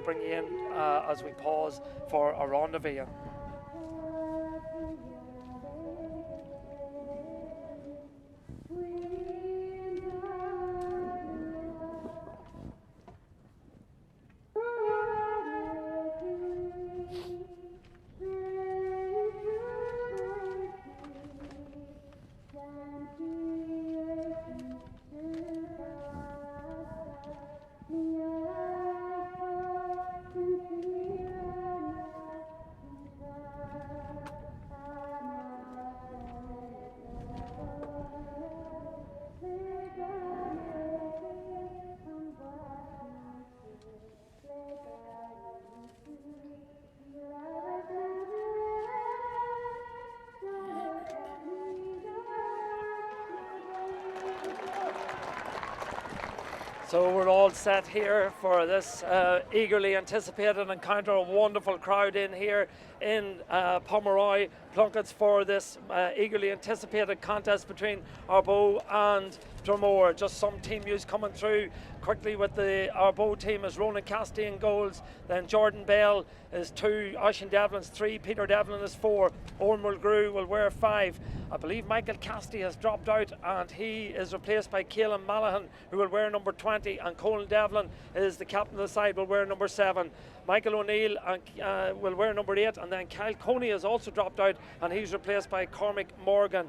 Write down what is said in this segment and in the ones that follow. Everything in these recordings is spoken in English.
bring you in as we pause for a rendezvous. So we're all set here for this eagerly anticipated encounter. A wonderful crowd in here in Pomeroy Plunkets for this eagerly anticipated contest between Ardboe and Dromore. Just some team news coming through quickly with the Ardboe team is Ronan Cassidy in goals, then Jordan Bell is 2, Oisin Devlin's 3, Peter Devlin is 4, Owen Mulgrew will wear 5. I believe Michael Cassidy has dropped out and he is replaced by Caelan Mallohan, who will wear number 20, and Colin Devlin is the captain of the side, will wear number 7. Michael O'Neill will wear number 8, and then Kyle Coney has also dropped out and he's replaced by Cormac Morgan.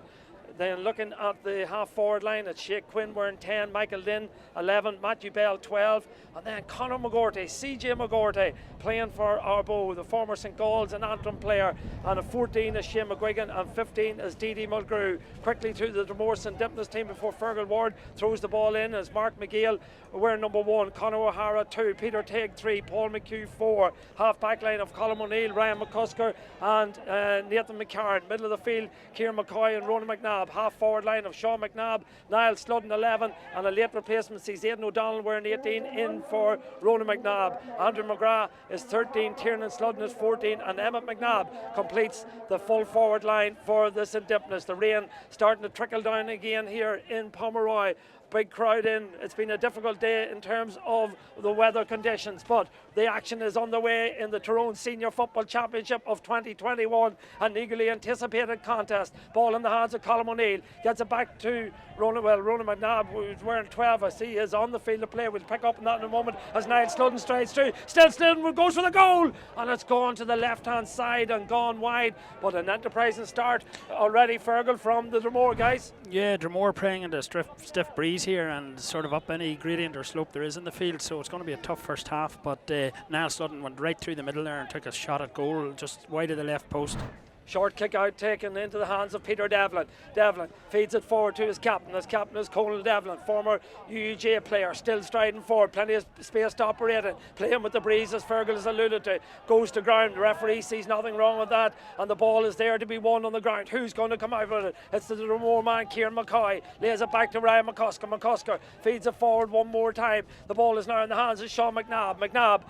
Then looking at the half-forward line, it's Shake Quinn wearing 10, Michael Lynn 11, Matthew Bell 12, and then Conor McGorty, CJ McGorty, playing for Ardboe, the former St Galls and Antrim player, and a 14 is Shane McGuigan, and 15 is Didi Mulgrew. Quickly to the Dromore St Dipnas team before Fergal Ward throws the ball in as Mark McGill wearing number 1, Conor O'Hara 2, Peter Teague 3, Paul McHugh 4, half-back line of Colin O'Neill, Ryan McCusker and Nathan McCarran. Middle of the field, Kieran McCoy and Ronan McNabb. Half-forward line of Sean McNabb, Niall Sludden 11, and a late replacement sees Aidan O'Donnell wearing 18 in for Ronan McNabb. Andrew McGrath is 13, Tiernan Sludden is 14, and Emmett McNabb completes the full forward line for the St Dipnas. The rain starting to trickle down again here in Pomeroy. Big crowd in. It's been a difficult day in terms of the weather conditions, but the action is underway in the Tyrone Senior Football Championship of 2021, an eagerly anticipated contest. Ball in the hands of Colin O'Neill, gets it back to Ronan McNabb, who's wearing 12. I see is on the field of play. We'll pick up on that in a moment as Niall Sludden strides through. Still Sludden goes for the goal, and it's gone to the left-hand side and gone wide, but an enterprising start already, Fergal, from the Dromore guys. Yeah, Dromore praying into a stiff breeze here and sort of up any gradient or slope there is in the field, so it's going to be a tough first half, but Niall Sludden went right through the middle there and took a shot at goal just wide of the left post. Short kick out taken into the hands of Peter Devlin. Devlin feeds it forward to his captain. His captain is Colin Devlin, former UUJ player, still striding forward, plenty of space to operate in, playing with the breeze as Fergal has alluded to. Goes to ground, the referee sees nothing wrong with that, and the ball is there to be won on the ground. Who's going to come out with it? It's the Dromore man, Kieran McCoy, lays it back to Ryan McCusker. McCusker feeds it forward one more time. The ball is now in the hands of Sean McNabb. McNabb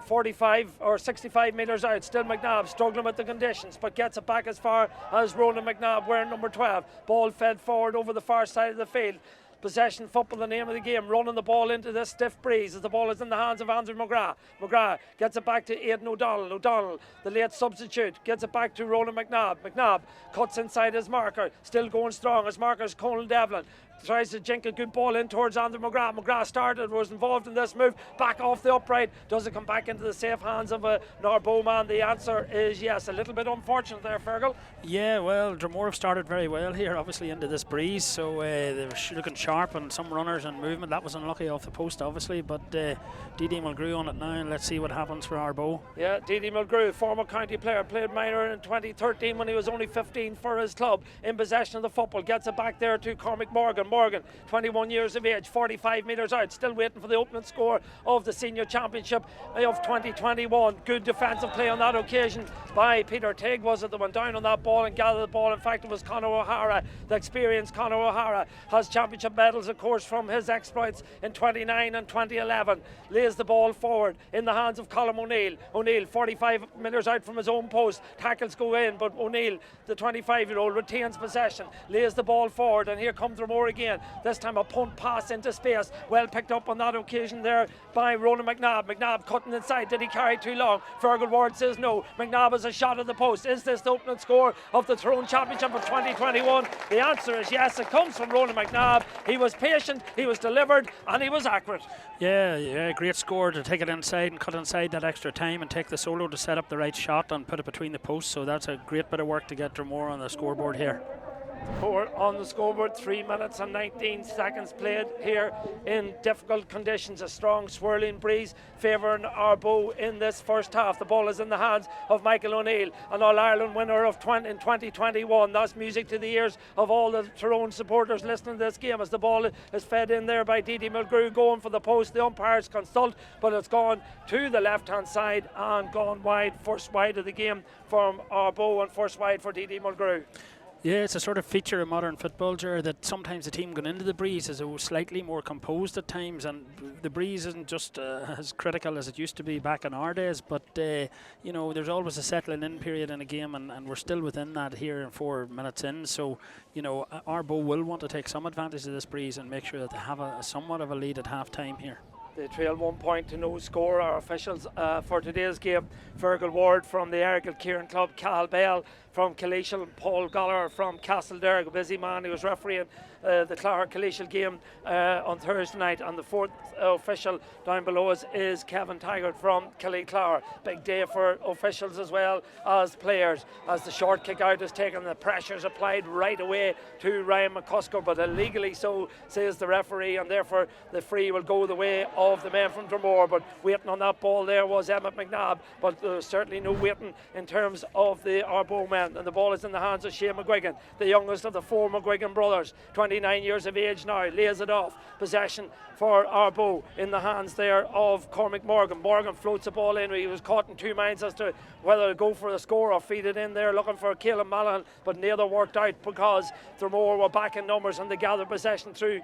45 or 65 metres out, still McNabb struggling with the conditions, but gets it back as far as Ronan McNabb wearing number 12. Ball fed forward over the far side of the field. Possession football, the name of the game, running the ball into this stiff breeze as the ball is in the hands of Andrew McGrath. McGrath gets it back to Aidan O'Donnell. O'Donnell, the late substitute, gets it back to Ronan McNabb. McNabb cuts inside his marker, still going strong. His marker is Colin Devlin. Tries to jink a good ball in towards Andrew McGrath. McGrath started, was involved in this move, back off the upright. Does it come back into the safe hands of an Ardboe man? The answer is yes. A little bit unfortunate there, Fergal. Yeah, well, Dromore have started very well here, obviously into this breeze, so they were looking sharp and some runners and movement. That was unlucky off the post, obviously, but Didi Mulgrew on it now, and let's see what happens for Ardboe. Yeah, Didi Mulgrew, former county player, played minor in 2013 when he was only 15 for his club. In possession of the football, gets it back there to Cormac Morgan. Morgan, 21 years of age, 45 metres out, still waiting for the opening score of the Senior Championship of 2021. Good defensive play on that occasion by Peter Teague, was it, that went down on that ball and gathered the ball. In fact, it was Conor O'Hara, the experienced Conor O'Hara, has championship medals, of course, from his exploits in 29 and 2011. Lays the ball forward in the hands of Colin O'Neill. O'Neill, 45 metres out from his own post, tackles go in, but O'Neill, the 25-year-old, retains possession, lays the ball forward, and here comes Dromore again. This time a punt pass into space. Well picked up on that occasion there by Ronan McNabb. McNabb cutting inside. Did he carry too long? Fergal Ward says no. McNabb has a shot at the post. Is this the opening score of the Tyrone Championship of 2021? The answer is yes. It comes from Ronan McNabb. He was patient, he was delivered, and he was accurate. Yeah, great score to take it inside and cut inside that extra time and take the solo to set up the right shot and put it between the posts. So that's a great bit of work to get Dromore on the scoreboard here. On the scoreboard, 3 minutes and 19 seconds played here in difficult conditions. A strong swirling breeze favouring Ardboe in this first half. The ball is in the hands of Michael O'Neill, an All-Ireland winner in 2021. That's music to the ears of all the Tyrone supporters listening to this game as the ball is fed in there by Didi Mulgrew, going for the post. The umpires consult, but it's gone to the left-hand side and gone wide. First wide of the game from Ardboe and first wide for Didi Mulgrew. Yeah, it's a sort of feature of modern football, Ger, that sometimes the team going into the breeze is slightly more composed at times, and the breeze isn't just as critical as it used to be back in our days, but you know, there's always a settling in period in a game, and we're still within that here in 4 minutes in. So, you know, Ardboe will want to take some advantage of this breeze and make sure that they have a somewhat of a lead at half time here. They trail 1 point to no score. Our officials for today's game: Fergal Ward from the Errigal Kieran Club, Cal Bell from Kaleeshall, Paul Goller from Castlederg, a busy man who was refereeing the Clogher Kaleeshall game on Thursday night. And the fourth official down below us is Kevin Taggart from Clogher. Big day for officials as well as players, as the short kick out is taken. The pressure's applied right away to Ryan McCusker, but illegally so, says the referee, and therefore the free will go the way of the men from Dromore. But waiting on that ball there was Emmett McNabb, but there was certainly no waiting in terms of the Ardboe men. And the ball is in the hands of Shane McGuigan, the youngest of the 4 McGuigan brothers, 29 years of age now, lays it off. Possession for Ardboe in the hands there of Cormac Morgan. Morgan floats the ball in. He was caught in 2 minds as to whether to go for the score or feed it in there, looking for Caelan Mallan, but neither worked out because Dromore were back in numbers and they gathered possession through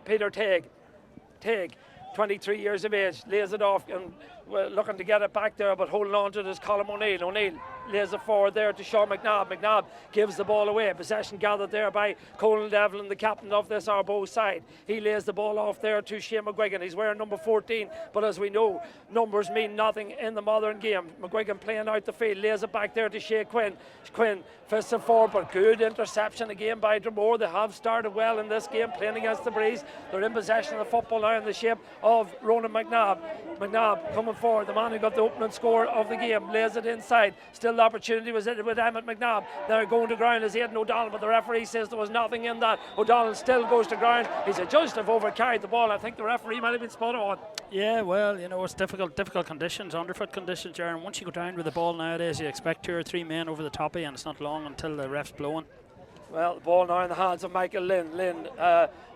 Peter Teague. 23 years of age, lays it off and looking to get it back there, but holding on to it is Colm O'Neill. O'Neill lays it forward there to Sean McNabb. McNabb gives the ball away. Possession gathered there by Colin Devlin, the captain of this Ardboe side. He lays the ball off there to Shane McGuigan. He's wearing number 14, but as we know, numbers mean nothing in the modern game. McGuigan playing out the field, lays it back there to Shea Quinn. Quinn fists it forward, but good interception again by Dromore. They have started well in this game, playing against the breeze. They're in possession of the football now in the shape of Ronan McNabb. McNabb coming forward, the man who got the opening score of the game, lays it inside. Still the opportunity was with Emmett McNabb. They're going to ground as Aidan O'Donnell, but the referee says there was nothing in that. O'Donnell still goes to ground. He's adjudged to have overcarried the ball. I think the referee might have been spot on. Yeah, well, you know, it's difficult conditions, underfoot conditions, Jaron. Once you go down with the ball nowadays, you expect 2 or 3 men over the top of you, and it's not long until the ref's blowing. Well, the ball now in the hands of Michael Lynn. Lynn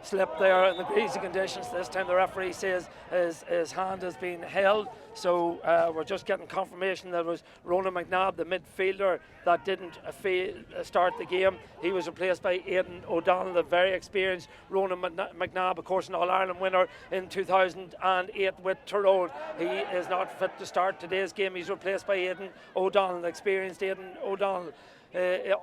slipped there in the greasy conditions. This time the referee says his hand has been held. So we're just getting confirmation that it was Ronan McNabb, the midfielder, that didn't start the game. He was replaced by Aidan O'Donnell, the very experienced Ronan McNabb, of course, an All-Ireland winner in 2008 with Tyrone. He is not fit to start today's game. He's replaced by Aidan O'Donnell, the experienced Aidan O'Donnell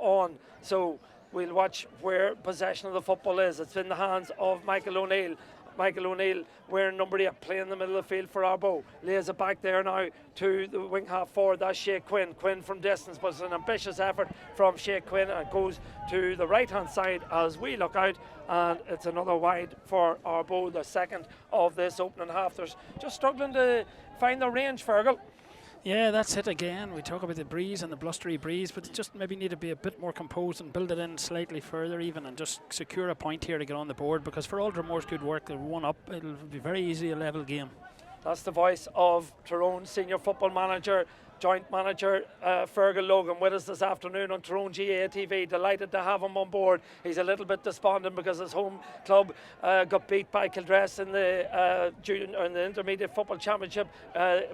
on. So we'll watch where possession of the football is. It's in the hands of Michael O'Neill. Michael O'Neill wearing number 8, playing in the middle of the field for Ardboe. Lays it back there now to the wing half forward. That's Shea Quinn. Quinn from distance, but it's an ambitious effort from Shea Quinn, and it goes to the right hand side as we look out, and it's another wide for Ardboe, the second of this opening half. They're just struggling to find their range, Fergal. Yeah, that's it again. We talk about the breeze and the blustery breeze, but just maybe need to be a bit more composed and build it in slightly further even, and just secure a point here to get on the board, because for all Dromore's good work, they're 1 up. It'll be very easily a level game. That's the voice of Tyrone senior football manager, joint manager Fergal Logan, with us this afternoon on Tyrone GAA TV. Delighted to have him on board. He's a little bit despondent because his home club got beat by Kildress in the Intermediate Football Championship,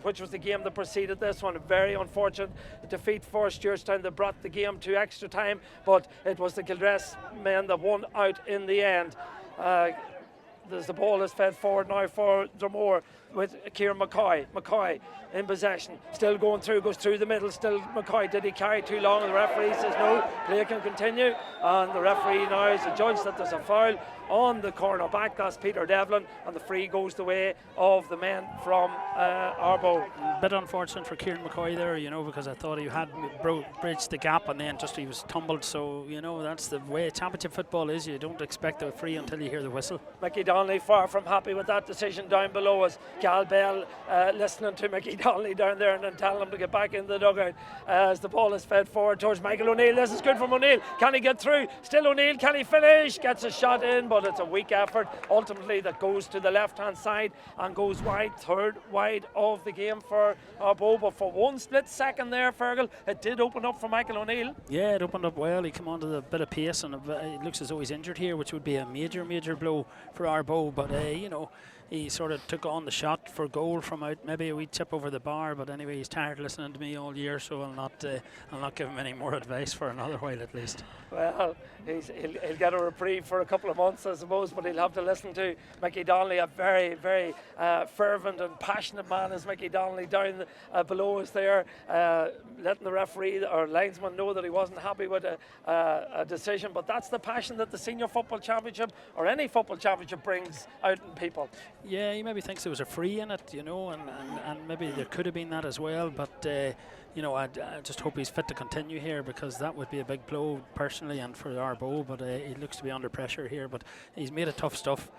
which was the game that preceded this one. A very unfortunate defeat for Stewartstown that brought the game to extra time, but it was the Kildress men that won out in the end. As the ball is fed forward now for Dromore. with Kieran McCoy. McCoy in possession, still going through, goes through the middle, still McCoy. Did he carry too long? The referee says no, play can continue, and the referee now is adjudged that there's a foul on the corner back. That's Peter Devlin, and the free goes the way of the men from Ardboe. Bit unfortunate for Kieran McCoy there, because I thought he had bridged the gap, and then just he was tumbled. So that's the way championship football is. You don't expect a free until you hear the whistle. Mickey Donnelly far from happy with that decision down below us. Gal Bell listening to Mickey Donnelly down there and then telling him to get back in the dugout as the ball is fed forward towards Michael O'Neill. This is good from O'Neill. Can he get through? Still O'Neill. Can he finish? Gets a shot in, but it's a weak effort ultimately that goes to the left hand side and goes wide, third wide of the game for Ardboe. But for one split second there, Fergal, it did open up for Michael O'Neill. Yeah, it opened up well. He came onto the bit of pace, and it looks as though he's injured here, which would be a major blow for Ardboe. But he sort of took on the shot for goal from out, maybe a wee chip over the bar. But anyway, he's tired listening to me all year, so I'll not give him any more advice for another while at least. Well, he'll get a reprieve for a couple of months, I suppose, but he'll have to listen to Mickey Donnelly, a very, very fervent and passionate man is Mickey Donnelly down below us there, letting the referee or linesman know that he wasn't happy with a decision. But that's the passion that the Senior Football Championship or any football championship brings out in people. Yeah, he maybe thinks there was a free in it, and maybe there could have been that as well, but I just hope he's fit to continue here, because that would be a big blow personally and for Ardboe. But he looks to be under pressure here, but he's made it tough stuff,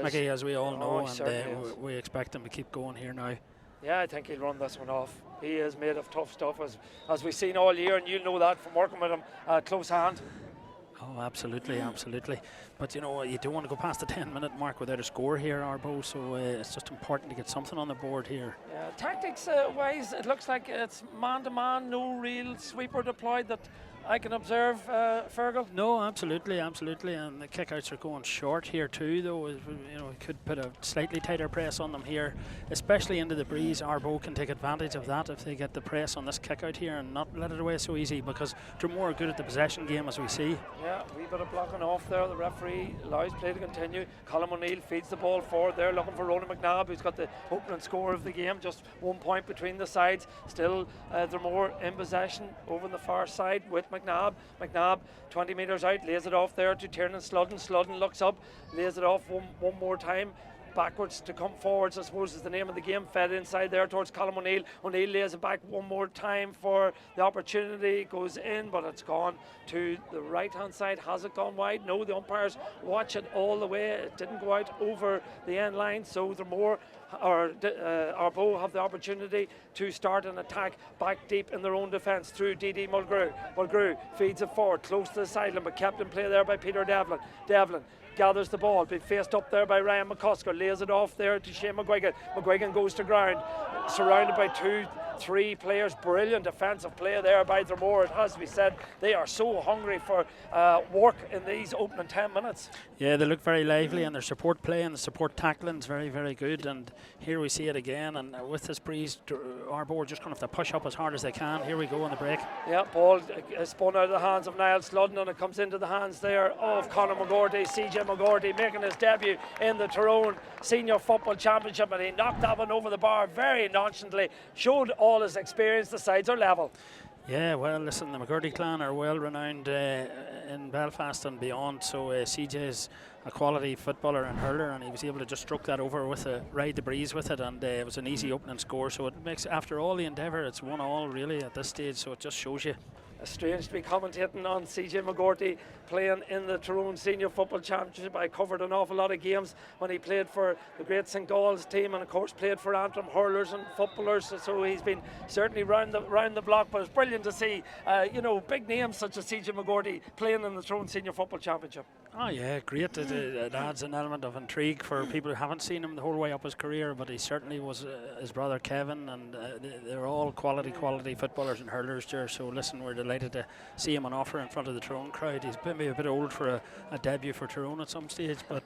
Mickey, as we all know, and we expect him to keep going here now. Yeah, I think he'll run this one off. He is made of tough stuff, as we've seen all year, and you know that from working with him close hand. Oh, absolutely. But you don't want to go past the 10-minute mark without a score here, Ardboe, so it's just important to get something on the board here. Yeah, tactics wise, it looks like it's man-to-man, no real sweeper deployed that I can observe, Fergal. No, absolutely, and the kickouts are going short here too, though. We could put a slightly tighter press on them here, especially into the breeze. Ardboe can take advantage of that if they get the press on this kickout here and not let it away so easy, because Dromore are good at the possession game, as we see. Yeah, a wee bit of blocking off there. The referee allows play to continue. Colin O'Neill feeds the ball forward there, looking for Ronan McNabb, who's got the opening score of the game. Just 1 point between the sides. Still Dromore in possession over on the far side with McNabb 20 metres out, lays it off there to Tyrone Sludden. Sludden looks up, lays it off one more time, backwards to come forwards, I suppose is the name of the game. Fed inside there towards Colin O'Neill. O'Neill lays it back one more time for the opportunity, goes in, but it's gone to the right hand side. Has it gone wide? No, the umpires watch it all the way. It didn't go out over the end line, so Dromore or Ardboe have the opportunity to start an attack back deep in their own defence through D.D. Mulgrew. Mulgrew feeds it forward close to the sideline, but kept in play there by Peter Devlin. Devlin gathers the ball, being faced up there by Ryan McCusker, lays it off there to Shane McGuigan. McGuigan goes to ground, surrounded by 2-3 players. Brilliant defensive play there by Dromore. It has to be said, they are so hungry for work in these opening 10 minutes. Yeah, they look very lively, and their support play and the support tackling is very, very good. And here we see it again, and with this breeze, Ardboe just going to have to push up as hard as they can. Here we go on the break. Yeah, ball spun out of the hands of Niall Sludden, and it comes into the hands there of Conor McGorty. CJ McGorty making his debut in the Tyrone Senior Football Championship, and he knocked that one over the bar very nonchalantly, showed all his experience. The sides are level. Yeah, well, listen, the McGurdy clan are well renowned in Belfast and beyond, so CJ is a quality footballer and hurler, and he was able to just stroke that over with ride the breeze with it, and it was an easy opening score. So it makes, after all the endeavour, it's 1-1 really at this stage, so it just shows you. Strange to be commentating on CJ McGorty playing in the Tyrone Senior Football Championship. I covered an awful lot of games when he played for the great St. Gall's team, and of course played for Antrim hurlers and footballers, so he's been certainly round the block. But it's brilliant to see big names such as CJ McGorty playing in the Tyrone Senior Football Championship. Oh yeah, great. It adds an element of intrigue for people who haven't seen him the whole way up his career, but he certainly was his brother Kevin, and they're all quality footballers and hurlers there. So listen, we're delighted to see him on offer in front of the Tyrone crowd. He's maybe a bit old for a debut for Tyrone at some stage, but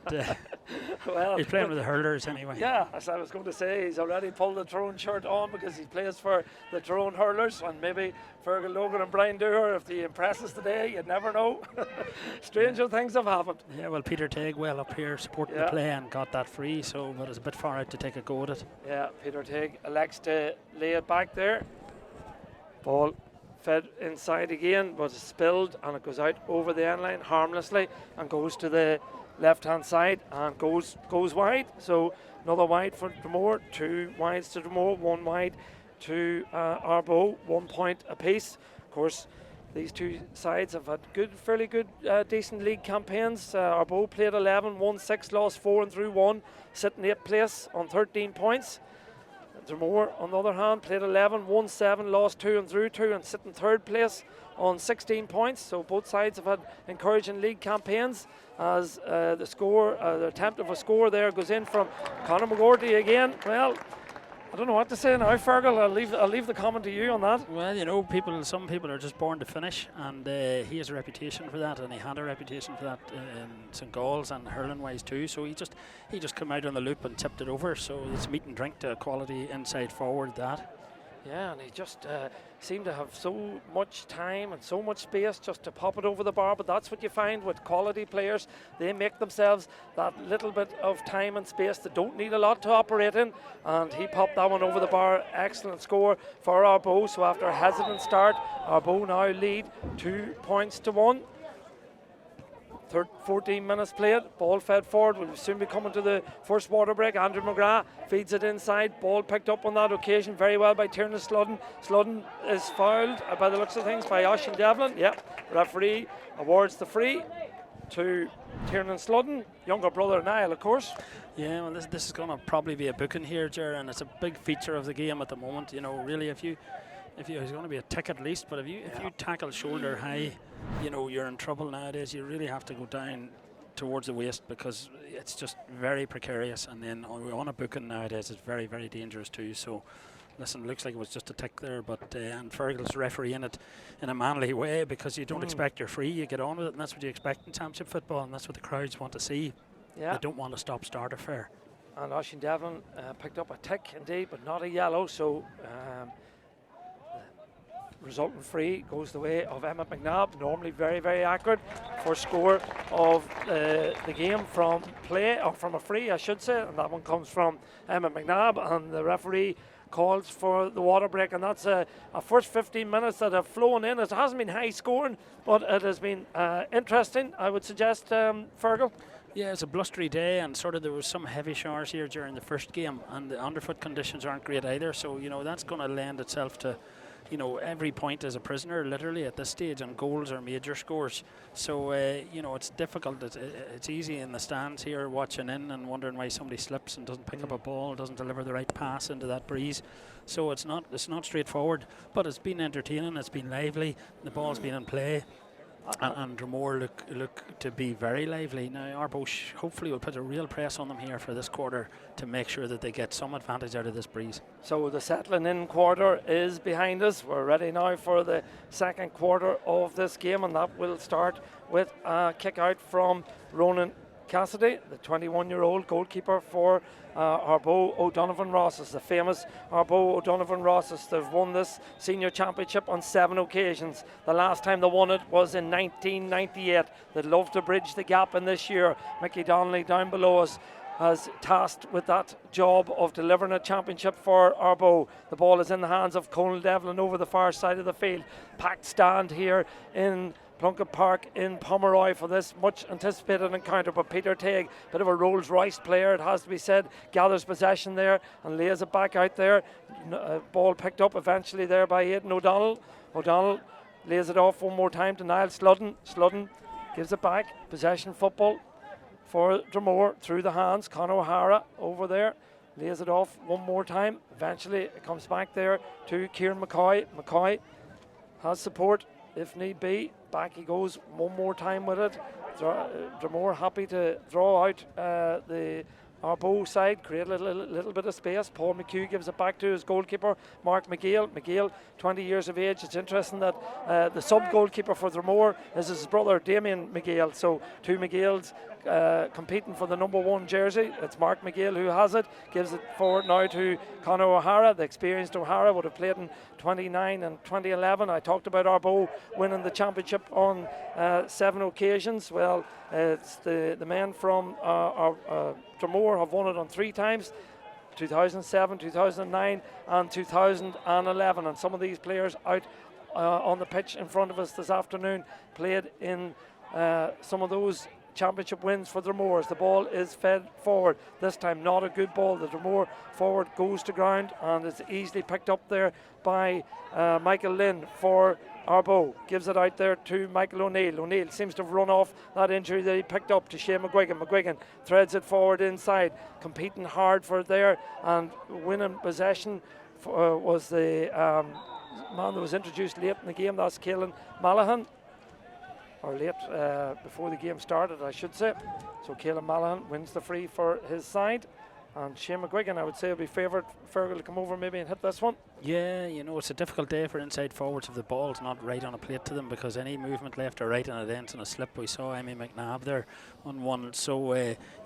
well, he's playing with the hurlers anyway. Yeah, as I was going to say, he's already pulled the Tyrone shirt on because he plays for the Tyrone hurlers, and maybe Fergal Logan and Brian Dooher, if he impresses today, you'd never know. Stranger things have haven't. Yeah, well, Peter Tague well up here supporting the play and got that free, so but it's a bit far out to take a go at it. Yeah, Peter Tague elects to lay it back there. Ball fed inside again, but it's spilled and it goes out over the end line harmlessly and goes to the left-hand side and goes wide. So another wide for Dromore, 2 wides to Dromore, 1 wide to Ardboe, 1 point apiece. Of course, these two sides have had fairly good, decent league campaigns. Ardboe played 11, won 6, lost 4 and drew 1, sitting 8th place on 13 points. Dromore, on the other hand, played 11, won 7, lost 2 and drew 2 and sitting 3rd place on 16 points. So both sides have had encouraging league campaigns as the attempt of a score there goes in from Conor McGorty again. Well, I don't know what to say now, Fergal. I'll leave the comment to you on that. Well, you know, some people are just born to finish, and he has a reputation for that, and he had a reputation for that in St. Gall's and hurling-wise too. So he just came out on the loop and tipped it over. So it's meat and drink to a quality inside forward that. Yeah, and he just seemed to have so much time and so much space just to pop it over the bar. But that's what you find with quality players. They make themselves that little bit of time and space. They don't need a lot to operate in. And he popped that one over the bar. Excellent score for Ardboe. So after a hesitant start, Ardboe now lead 2 points to 1. 14 minutes played, ball fed forward. We'll soon be coming to the first water break. Andrew McGrath feeds it inside. Ball picked up on that occasion very well by Tyrone Sludden. Sludden is fouled by the looks of things by Oisin Devlin. Referee awards the free to Tyrone Sludden, younger brother Niall, of course. Yeah, well, this is going to probably be a booking here, Ger, and it's a big feature of the game at the moment. You know, really, if there's going to be a tick at least, but if you tackle shoulder high, you know, you're in trouble nowadays. You really have to go down towards the waist because it's just very precarious. And then on a booking nowadays, it's very, very dangerous too. So, listen, looks like it was just a tick there, but and Fergal's refereeing it in a manly way because you don't expect you're free. You get on with it, and that's what you expect in championship football, and that's what the crowds want to see. Yeah. They don't want a stop-start affair. And Oisin Devlin picked up a tick indeed, but not a yellow. So. Resulting free goes the way of Emmet McNabb, normally very, very accurate. First score of the game from play, or from a free, I should say, and that one comes from Emmet McNabb, and the referee calls for the water break, and that's a first 15 minutes that have flown in. It hasn't been high scoring, but it has been interesting, I would suggest, Fergal. Yeah, it's a blustery day, and sort of there was some heavy showers here during the first game, and the underfoot conditions aren't great either, so, you know, that's going to lend itself to, you know, every point is a prisoner literally at this stage, and goals are major scores. So you know, it's difficult. It's easy in the stands here watching in and wondering why somebody slips and doesn't pick up a ball, doesn't deliver the right pass into that breeze. So it's not straightforward, but it's been entertaining, it's been lively, the ball's been in play. And Dromore look to be very lively. Now Ardboe hopefully will put a real press on them here for this quarter to make sure that they get some advantage out of this breeze. So the settling in quarter is behind us. We're ready now for the second quarter of this game, and that will start with a kick out from Ronan Cassidy, the 21-year-old goalkeeper for Ardboe O'Donovan Rosses, the famous Ardboe O'Donovan Rosses. They've won this senior championship on 7 occasions. The last time they won it was in 1998. They'd love to bridge the gap in this year. Mickey Donnelly down below us has tasked with that job of delivering a championship for Ardboe. The ball is in the hands of Conal Devlin over the far side of the field. Packed stand here in Plunkett Park in Pomeroy for this much anticipated encounter, but Peter Tague, bit of a Rolls Royce player, it has to be said, gathers possession there and lays it back out there. Ball picked up eventually there by Aidan O'Donnell. O'Donnell lays it off one more time to Niall Sludden. Sludden gives it back. Possession football for Dromore through the hands. Conor O'Hara over there lays it off one more time. Eventually it comes back there to Kieran McCoy. McCoy has support if need be. Back he goes one more time with it. Dromore happy to draw out the Ardboe side, create a little bit of space. Paul McHugh gives it back to his goalkeeper, Mark McGill. McGill, 20 years of age. It's interesting that the sub-goalkeeper for Dromore is his brother, Damien McGill. So two McGills competing for the #1 jersey. It's Mark McGill who has it, gives it forward now to Conor O'Hara. The experienced O'Hara would have played in 29 and 2011. I talked about Ardboe winning the championship on 7 occasions. Well, it's the men from Dromore have won it on 3 times. 2007, 2009 and 2011, and some of these players out on the pitch in front of us this afternoon played in some of those championship wins for Dromore. As the ball is fed forward, this time not a good ball. The Dromore forward goes to ground and it's easily picked up there by Michael Lynn for Ardboe. Gives it out there to Michael O'Neill. O'Neill seems to have run off that injury that he picked up to Shane McGuigan. McGuigan threads it forward inside, competing hard for it there and winning possession was the man that was introduced late in the game. That's Caelan Malahan, or late before the game started, I should say. So Caelan Malahan wins the free for his side. And Shane McGuigan, I would say, will be favoured Fergal to come over maybe and hit this one. Yeah, you know, it's a difficult day for inside forwards if the ball's not right on a plate to them, because any movement left or right and it ends in a slip. We saw Emmy McNabb there on one. So,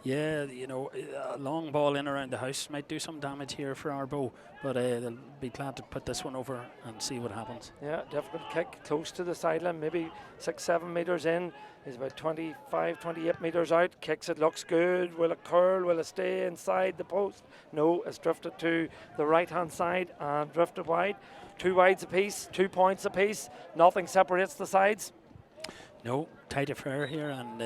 yeah, you know, a long ball in around the house might do some damage here for Ardboe, but they'll be glad to put this one over and see what happens. Yeah, difficult kick, close to the sideline, maybe 6-7 metres in. He's about 25, 28 metres out. Kicks it, looks good. Will it curl? Will it stay inside the post? No, it's drifted to the right-hand side and drifted wide. 2 wides apiece, 2 points apiece. Nothing separates the sides. No, tight affair here, and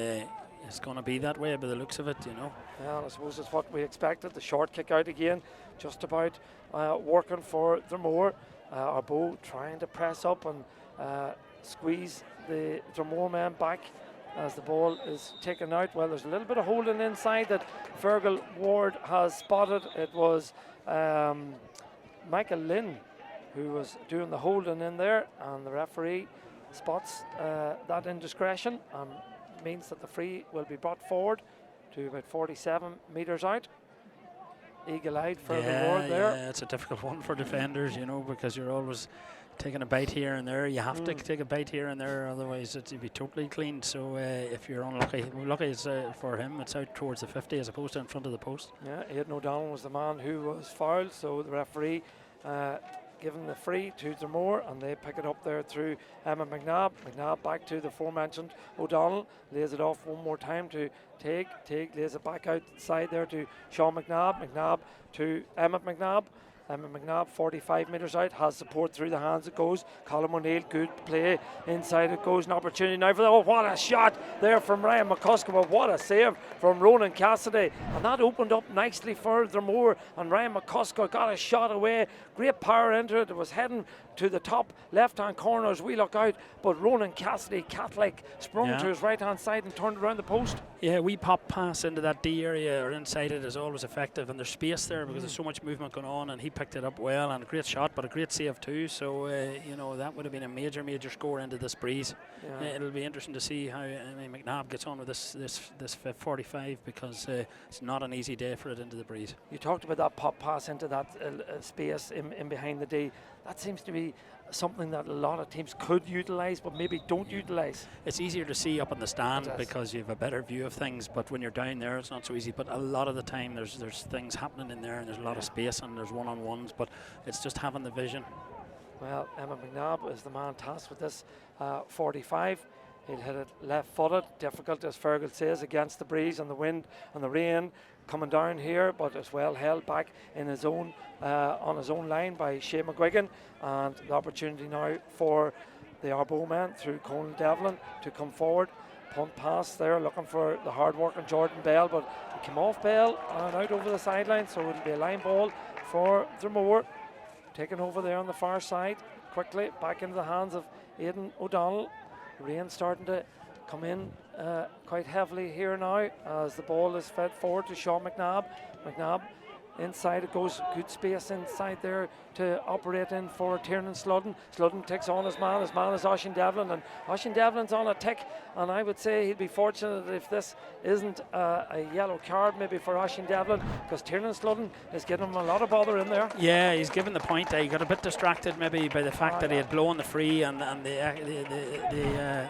it's going to be that way by the looks of it, you know. Yeah, I suppose it's what we expected. The short kick out again, just about working for Dromore. Ardboe trying to press up and squeeze the Dromore man back as the ball is taken out. Well, there's a little bit of holding inside that Fergal Ward has spotted. It was Michael Lynn who was doing the holding in there, and the referee spots that indiscretion and means that the free will be brought forward to about 47 metres out. Eagle-eyed Fergal Ward there. Yeah, it's a difficult one for defenders, you know, because you're always taking a bite here and there. You have to take a bite here and there, otherwise it'd be totally clean. So if you're unlucky, lucky it's, for him, it's out towards the 50 as opposed to in front of the post. Yeah, Aidan O'Donnell was the man who was fouled, so the referee giving the free to Dromore, and they pick it up there through Emma McNabb. McNabb back to the aforementioned O'Donnell, lays it off one more time to Teague. Teague lays it back outside there to Sean McNabb. McNabb to Emma McNabb. Emma McNabb, 45 metres out, has support through the hands. It goes. Colin O'Neill, good play inside. It goes. An opportunity now for what a shot there from Ryan McCusker, but what a save from Ronan Cassidy. And that opened up nicely for Dromore, and Ryan McCusker got a shot away. Great power into it. It was heading to the top left-hand corner as we look out, but Ronan Cassidy, cat-like, sprung to his right-hand side and turned around the post. Yeah, we pop pass into that D area or inside it is always effective, and there's space there because there's so much movement going on, and he picked it up well, and a great shot, but a great save too. So you know, that would have been a major score into this breeze. It'll be interesting to see how McNabb gets on with this 45, because it's not an easy day for it into the breeze. You talked about that pop pass into that space in behind the D. That seems to be something that a lot of teams could utilise but maybe don't utilise. It's easier to see up in the stand because you have a better view of things, but when you're down there it's not so easy. But a lot of the time there's things happening in there, and there's a lot of space, and there's one-on-ones, but it's just having the vision. Well, Emma McNabb is the man tasked with this 45. He'll hit it left-footed, difficult as Fergal says, against the breeze and the wind and the rain coming down here, but it's well held back in his own on his own line by Shane McGuigan, and the opportunity now for the Ardboe man through Conal Devlin to come forward. Punt pass there, looking for the hard-working Jordan Bell, but he came off Bell and out over the sideline, so it'll be a line ball for Dromore. Taken over there on the far side, quickly back into the hands of Aidan O'Donnell. Rain starting to come in quite heavily here now as the ball is fed forward to Sean McNabb. McNabb inside it goes, good space inside there to operate in for Tyrone Sludden. Sludden takes on his man is Oisín Devlin, and Oisín Devlin's on a tick, and I would say he'd be fortunate if this isn't a yellow card maybe for Oisín Devlin, because Tyrone Sludden is giving him a lot of bother in there. Yeah, he's given the point. He got a bit distracted maybe by the fact that he had blown the free, and the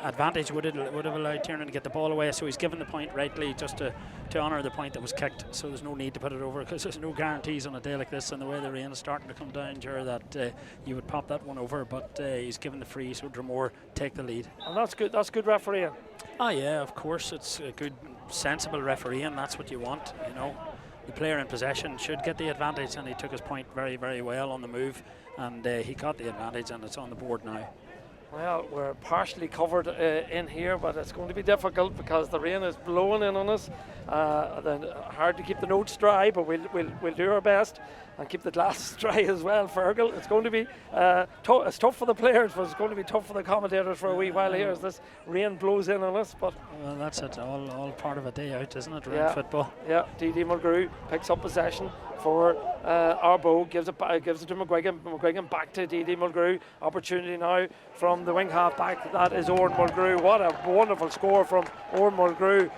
advantage would have allowed Tyrone to get the ball away, so he's given the point rightly just to honour the point that was kicked. So there's no need to put it over, because there's no guarantees on a day like this, and the way the rain is starting to come down, Ger, that you would pop that one over, but he's given the free, so Dromore take the lead. And that's good refereeing. Oh yeah, of course, it's a good sensible refereeing. That's what you want, you know. The player in possession should get the advantage, and he took his point very, very well on the move, and he got the advantage, and it's on the board now. Well, we're partially covered in here, but it's going to be difficult because the rain is blowing in on us. Then hard to keep the notes dry, but we'll do our best and keep the glasses dry as well, Fergal. It's going to be it's tough for the players, but it's going to be tough for the commentators for a wee while here as this rain blows in on us. But well, that's it. All part of a day out, isn't it? Rain football. Yeah. D.D. Mulgrew picks up possession for Ardboe, gives it to McGuigan. McGuigan back to D.D. Mulgrew. Opportunity now from the wing half back. That is Oran Mulgrew. What a wonderful score from Oran Mulgrew.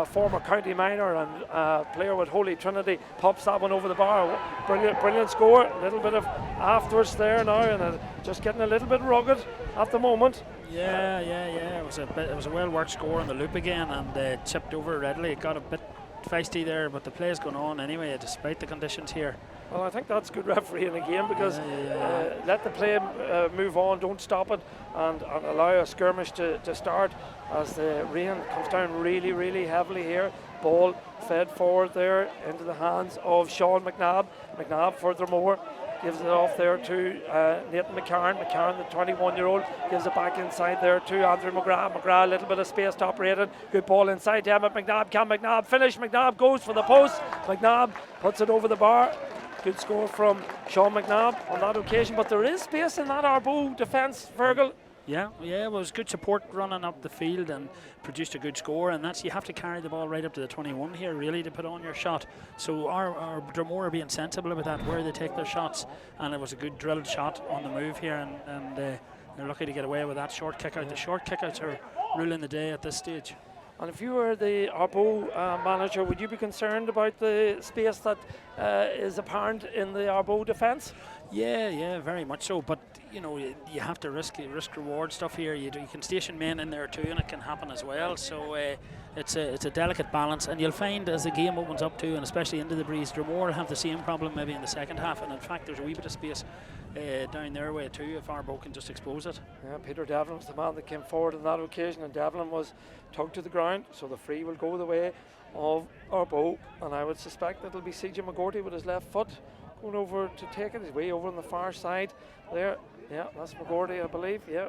Former county minor and player with Holy Trinity, pops that one over the bar. Brilliant score. A little bit of afterwards there now, and just getting a little bit rugged at the moment. Yeah. It was a well worked score on the loop again, and chipped over readily. It got a bit feisty there, but the play's going on anyway, despite the conditions here. Well, I think that's good refereeing again, because let the play move on, don't stop it, and allow a skirmish to start as the rain comes down really, really heavily here. Ball fed forward there into the hands of Sean McNabb. McNabb for Dromore. Gives it off there to Nathan McCarran. McCarran, the 21-year-old, gives it back inside there to Andrew McGrath. McGrath, a little bit of space to operate it. Good ball inside to Emmett McNabb. Can McNabb finish? McNabb goes for the post. McNabb puts it over the bar. Good score from Sean McNabb on that occasion, but there is space in that Ardboe defence, Fergal. Yeah, it was good support running up the field and produced a good score, and that's, you have to carry the ball right up to the 21 here really to put on your shot. So our Dromore are being sensible about that, where they take their shots, and it was a good drilled shot on the move here, and they're lucky to get away with that short kick out. The short kick outs are ruling the day at this stage. And if you were the Ardboe manager, would you be concerned about the space that is apparent in the Ardboe defence? Yeah, very much so. But you know, you have to risk reward stuff here. You can station men in there too, and it can happen as well. So it's a delicate balance, and you'll find as the game opens up too, and especially into the breeze, Dromore have the same problem maybe in the second half. And in fact, there's a wee bit of space down their way too if Ardboe can just expose it. Yeah, Peter Devlin was the man that came forward on that occasion, and Devlin was tugged to the ground, so the free will go the way of Ardboe, and I would suspect it'll be CJ McGorty with his left foot going over to take it. He's way over on the far side there. Yeah, that's McGorty, I believe. Yeah,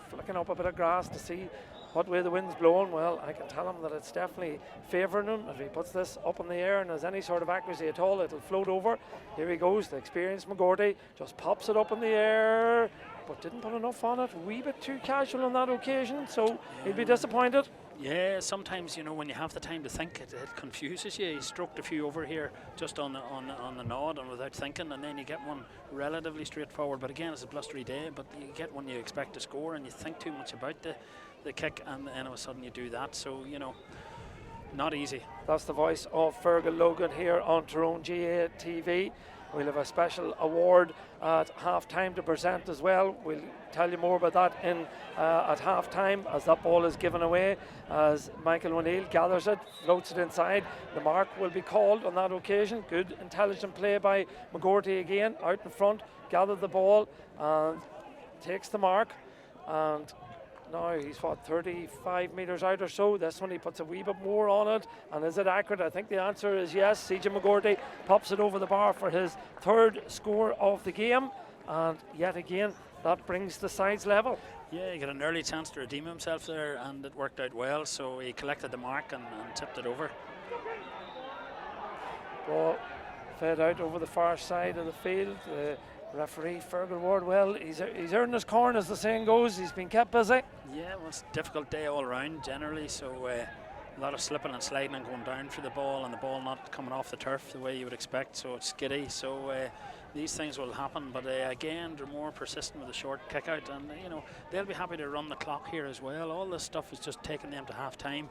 flicking up a bit of grass to see what way the wind's blowing. Well, I can tell him that it's definitely favouring him. If he puts this up in the air and has any sort of accuracy at all, it'll float over. Here he goes, the experienced McGorty just pops it up in the air, but didn't put enough on it. A wee bit too casual on that occasion, so he'd be disappointed. Yeah, sometimes, you know, when you have the time to think, it confuses you. He stroked a few over here just on the nod and without thinking, and then you get one relatively straightforward. But again, it's a blustery day, but you get one you expect to score, and you think too much about the kick, and then all of a sudden you do that. So, you know, not easy. That's the voice of Fergal Logan here on Tyrone GA TV. We'll have a special award at half-time to present as well. We'll tell you more about that at half-time as that ball is given away, as Michael O'Neill gathers it, floats it inside. The mark will be called on that occasion. Good intelligent play by McGorty again, out in front, gathered the ball and takes the mark. And now he's 35 metres out or so. This one he puts a wee bit more on it, and is it accurate? I think the answer is yes. CJ McGorty pops it over the bar for his third score of the game, and yet again that brings the sides level. Yeah, he got an early chance to redeem himself there, and it worked out well, so he collected the mark and tipped it over. Ball fed out over the far side of the field. Referee Fergal Wardwell, he's earned his corn, as the saying goes. He's been kept busy. Yeah, well, it's a difficult day all round generally, so a lot of slipping and sliding and going down for the ball, and the ball not coming off the turf the way you would expect, so it's skiddy. So these things will happen, but again, they're more persistent with a short kick out, and they'll be happy to run the clock here as well. All this stuff is just taking them to half time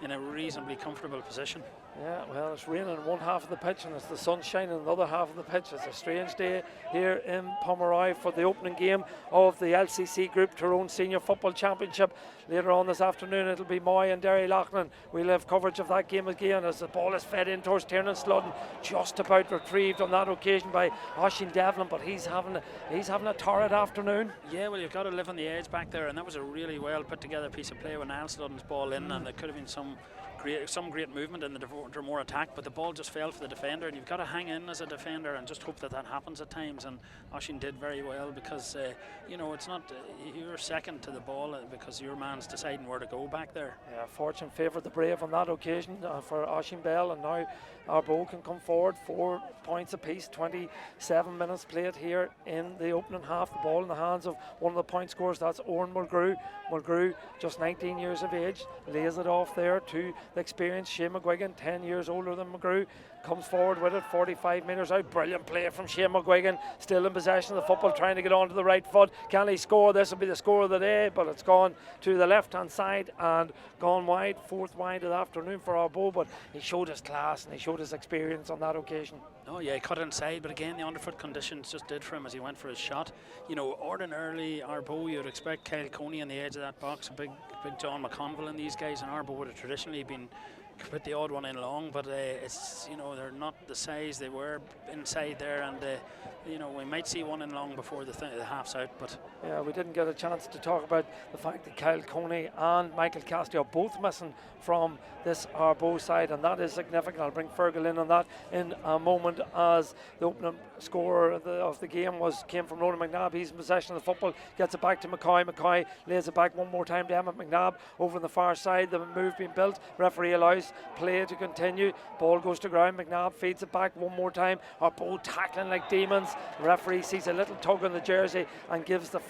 in a reasonably comfortable position. Yeah, well, it's raining in one half of the pitch and it's the sun shining in the other half of the pitch. It's a strange day here in Pomeroy for the opening game of the LCC Group Tyrone Senior Football Championship. Later on this afternoon it'll be Moy and Derry Loughlin. We'll have coverage of that game again as the ball is fed in towards Tyrone Sludden, just about retrieved on that occasion by Oisín Devlin, but he's having a torrid afternoon. Yeah, well, you've got to live on the edge back there, and that was a really well put together piece of play when Niall Sludden's ball in, and there could have been some great movement in the Dromore attack, but the ball just fell for the defender, and you've got to hang in as a defender and just hope that happens at times. And Oisín did very well, because it's not you're second to the ball because your man's deciding where to go back there. Yeah, fortune favoured the brave on that occasion for Oisín Bell, and now Ardboe can come forward. 4 points apiece, 27 minutes played here in the opening half. The ball in the hands of one of the point scorers, that's Oran Mulgrew. Mulgrew, just 19 years of age, lays it off there to the experienced Shane McGuigan, 10 years older than McGrew. Comes forward with it, 45 metres out. Brilliant play from Shane McGuigan, still in possession of the football, trying to get onto the right foot. Can he score? This will be the score of the day, but it's gone to the left hand side and gone wide. 4th wide of the afternoon for Ardboe, but he showed his class and he showed his experience on that occasion. Oh yeah, he cut inside, but again the underfoot conditions just did for him as he went for his shot. Ordinarily Ardboe, you'd expect Kyle Coney on the edge of that box, a big John McConville and these guys, and Ardboe would have traditionally been put the odd one in long, but it's they're not the size they were inside there, and we might see one in long before the half's out. But yeah, we didn't get a chance to talk about the fact that Kyle Coney and Michael Cassidy are both missing from this Ardboe side, and that is significant. I'll bring Fergal in on that in a moment, as the opening scorer of the game came from Ronan McNabb. He's in possession of the football, gets it back to McCoy. McCoy lays it back one more time to Emmett McNabb over on the far side. The move being built, referee allows play to continue. Ball goes to ground, McNabb feeds it back one more time. Ardboe tackling like demons. The referee sees a little tug on the jersey and gives the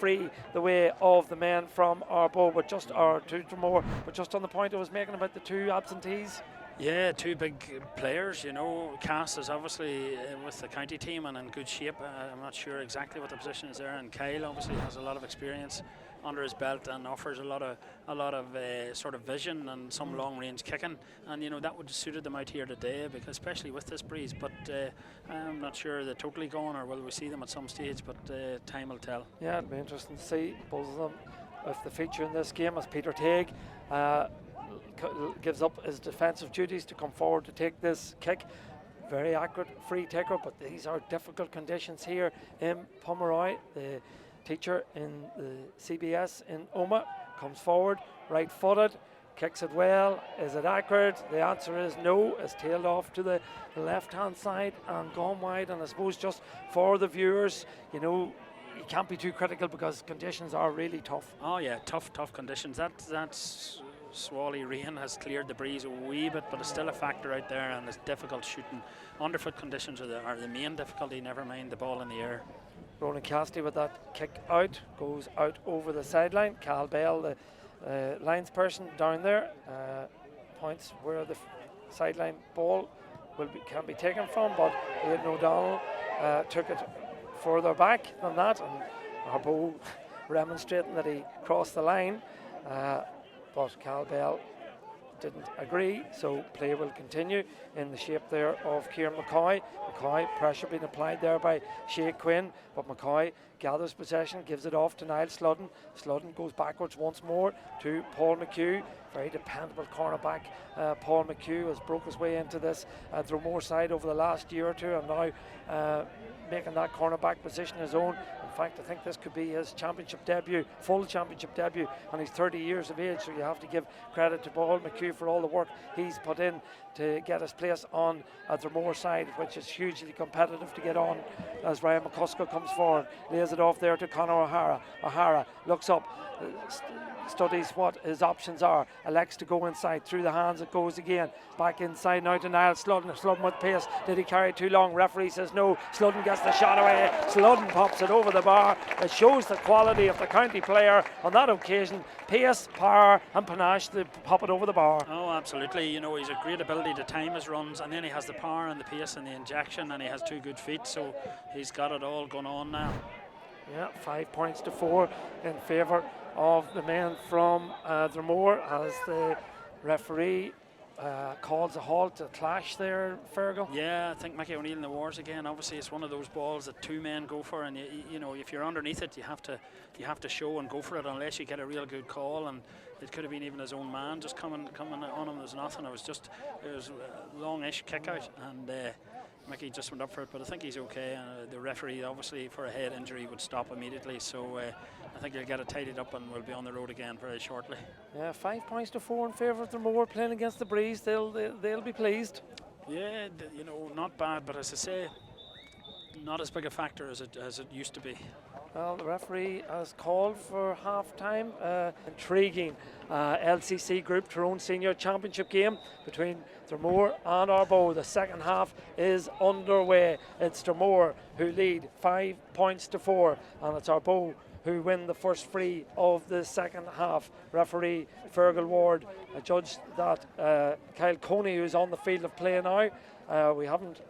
way of the men from Ardboe, but just on the point I was making about the 2 absentees. Yeah, 2 big players. Cass is obviously with the county team and in good shape. I'm not sure exactly what the position is there, and Kyle obviously has a lot of experience under his belt and offers a lot of sort of vision and some long range kicking, and that would have suited them out here today, because especially with this breeze. But I'm not sure they're totally gone, or will we see them at some stage, but time will tell. Yeah, it'll be interesting to see both of them if they feature in this game, as Peter Teague gives up his defensive duties to come forward to take this kick. Very accurate free taker, but these are difficult conditions here in Pomeroy. The teacher in the CBS in Omagh comes forward, right footed, kicks it well. Is it accurate? The answer is no. It's tailed off to the left hand side and gone wide. And I suppose just for the viewers, you can't be too critical because conditions are really tough. Oh yeah, tough conditions. That's swally rain has cleared the breeze a wee bit, but it's still a factor out there, and it's difficult shooting. Underfoot conditions are the main difficulty, never mind the ball in the air. Ronan Cassidy with that kick out, goes out over the sideline. Cal Bell, the linesperson down there, points where the sideline ball can be taken from, but Aidan O'Donnell took it further back than that, and Ardboe remonstrating that he crossed the line, but Cal Bell didn't agree, so play will continue in the shape there of Kieran McCoy. McCoy, pressure being applied there by Shea Quinn, but McCoy gathers possession, gives it off to Niall Sludden. Sludden goes backwards once more to Paul McHugh. Very dependable cornerback. Paul McHugh has broke his way into this Dromore side over the last year or two, and now making that cornerback position his own. In fact, I think this could be his championship debut, full championship debut, and he's 30 years of age, so you have to give credit to Paul McHugh for all the work he's put in to get his place on the Dromore side, which is hugely competitive to get on, as Ryan McCusker comes forward, lays it off there to Conor O'Hara. O'Hara looks up, studies what his options are, elects to go inside, through the hands it goes again, back inside now to Niall Sludden. Sludden with pace, did he carry too long? Referee says no. Sludden gets gets the shot away. Sludden pops it over the bar. It shows the quality of the county player on that occasion. Pace, power and panache to pop it over the bar. Oh, absolutely. You know, he's a great ability to time his runs, and then he has the power and the pace and the injection, and he has 2 good feet, so he's got it all going on now. Yeah, 5 points to 4 in favour of the men from Dromore as the referee calls a halt to clash there, Fergal. Yeah, I think Mickey O'Neill in the wars again. Obviously, it's one of those balls that 2 men go for, and you know, if you're underneath it, you have to show and go for it unless you get a real good call. And it could have been even his own man just coming on him. There's nothing. It was a long-ish kick out, and Mickey just went up for it, but I think he's okay. The referee, obviously, for a head injury, would stop immediately. So I think he'll get it tidied up and we'll be on the road again very shortly. Yeah, 5 points to 4 in favour of Dromore playing against the Breeze. They'll be pleased. Yeah, you know, not bad, but as I say, not as big a factor as it used to be. Well, the referee has called for half-time. Intriguing LCC Group Tyrone Senior Championship game between Dromore and Ardboe. The second half is underway. It's Dromore who lead 5 points to 4, and it's Ardboe who win the first free of the second half. Referee Fergal Ward judged that Kyle Coney, who's on the field of play now, we haven't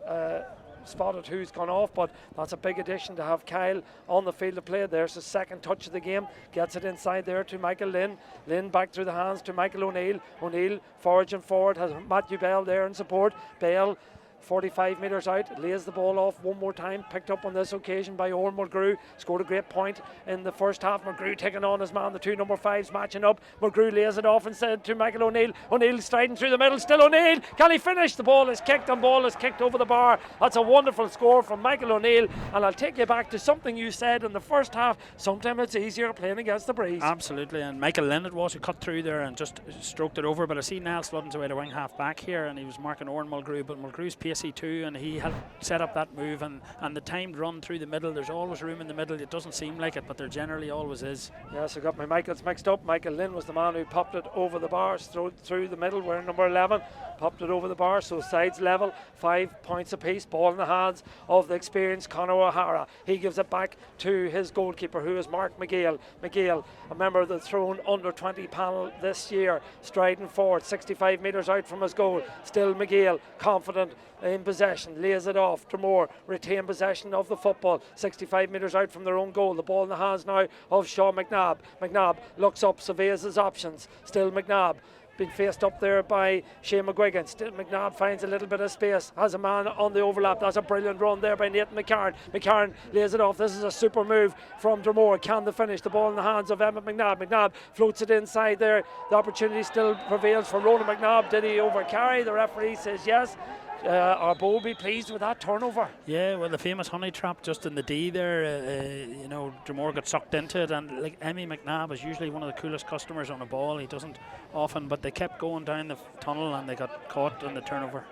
spotted who's gone off, but that's a big addition to have Kyle on the field of play. There's his second touch of the game, gets it inside there to Michael Lynn. Lynn back through the hands to Michael O'Neill. O'Neill foraging forward, has Matthew Bell there in support. Bell 45 metres out, lays the ball off one more time, picked up on this occasion by Owen Mulgrew, scored a great point in the first half. Mulgrew taking on his man, the 2 number 5s matching up. Mulgrew lays it off instead to Michael O'Neill. O'Neill striding through the middle, still O'Neill, can he finish? The ball is kicked and ball is kicked over the bar. That's a wonderful score from Michael O'Neill, and I'll take you back to something you said in the first half. Sometimes it's easier playing against the Breeze. Absolutely, and Michael Lynn it was who cut through there and just stroked it over, but I see Niall Sludden's away to wing half back here, and he was marking Owen Mulgrew, but Mulgrew's pacey too, and he had set up that move and the timed run through the middle. There's always room in the middle. It doesn't seem like it, but there generally always is. Yes, I got my Michaels mixed up. Michael Lynn was the man who popped it over the bar, through the middle, wearing number 11, popped it over the bar, so sides level, 5 points apiece. Ball in the hands of the experienced Conor O'Hara. He gives it back to his goalkeeper, who is Mark McGill. McGill, a member of the Tyrone under 20 panel this year, striding forward 65 metres out from his goal. Still McGill, confident in possession, lays it off. Dromore retain possession of the football 65 metres out from their own goal. The ball in the hands now of Sean McNabb. McNabb looks up, surveys his options. Still McNabb being faced up there by Shane McGuigan. Still McNabb finds a little bit of space, has a man on the overlap. That's a brilliant run there by Nathan McCarran. McCarran lays it off. This is a super move from Dromore. Can they finish? The ball in the hands of Emmett McNabb. McNabb floats it inside there. The opportunity still prevails for Ronan McNabb. Did he overcarry? The referee says yes. Ardboe will be pleased with that turnover. Yeah, well, the famous honey trap just in the D there, you know, Dromore got sucked into it, and like Emmy McNabb is usually one of the coolest customers on a ball. He doesn't often, but they kept going down the tunnel and they got caught in the turnover.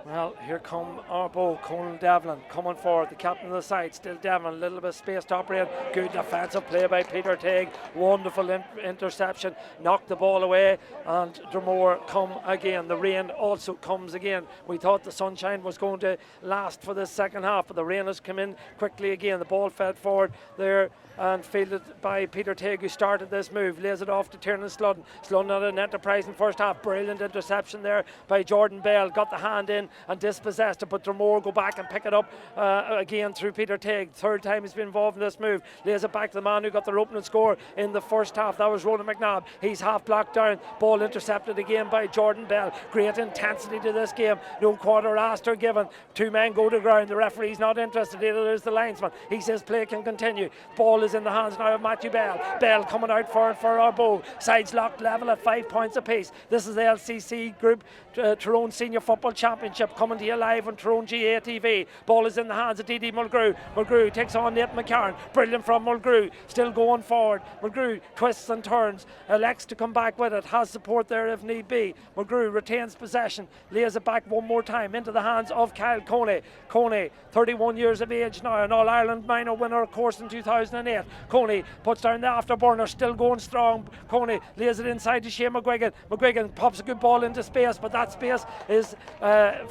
Well, here come Ardboe, Conan Devlin coming forward, the captain of the side. Still Devlin, a little bit of space to operate. Good defensive play by Peter Teague. Wonderful interception, knocked the ball away, and Dromore come again. The rain also comes again. We thought the sunshine was going to last for this second half, but the rain has come in quickly again. The ball fed forward there and fielded by Peter Teague, who started this move. Lays it off to Tiernan Sludden. Sludden had an enterprising first half. Brilliant interception there by Jordan Bell. Got the hand in and dispossessed it, but Dromore go back and pick it up again through Peter Teague. Third time he's been involved in this move. Lays it back to the man who got the opening score in the first half. That was Ronan McNabb. He's half blocked down. Ball intercepted again by Jordan Bell. Great intensity to this game. No quarter asked or given. 2 men go to ground. The referee's not interested. Either is the linesman. He says play can continue. Ball is in the hands now of Matthew Bell. Bell coming out for Ardboe. Sides locked level at 5 points apiece. This is the LCC Group Tyrone Senior Football Championship coming to you live on Tyrone GA TV. Ball is in the hands of D.D. Mulgrew. Mulgrew takes on Nathan McCarran. Brilliant from Mulgrew. Still going forward. Mulgrew twists and turns. Elects to come back with it. Has support there if need be. Mulgrew retains possession. Lays it back one more time into the hands of Kyle Coney. Coney, 31 years of age now, an All-Ireland minor winner, of course, in 2008. Coney puts down the afterburner. Still going strong. Coney lays it inside to Shane McGuigan. McGuigan pops a good ball into space, but that space is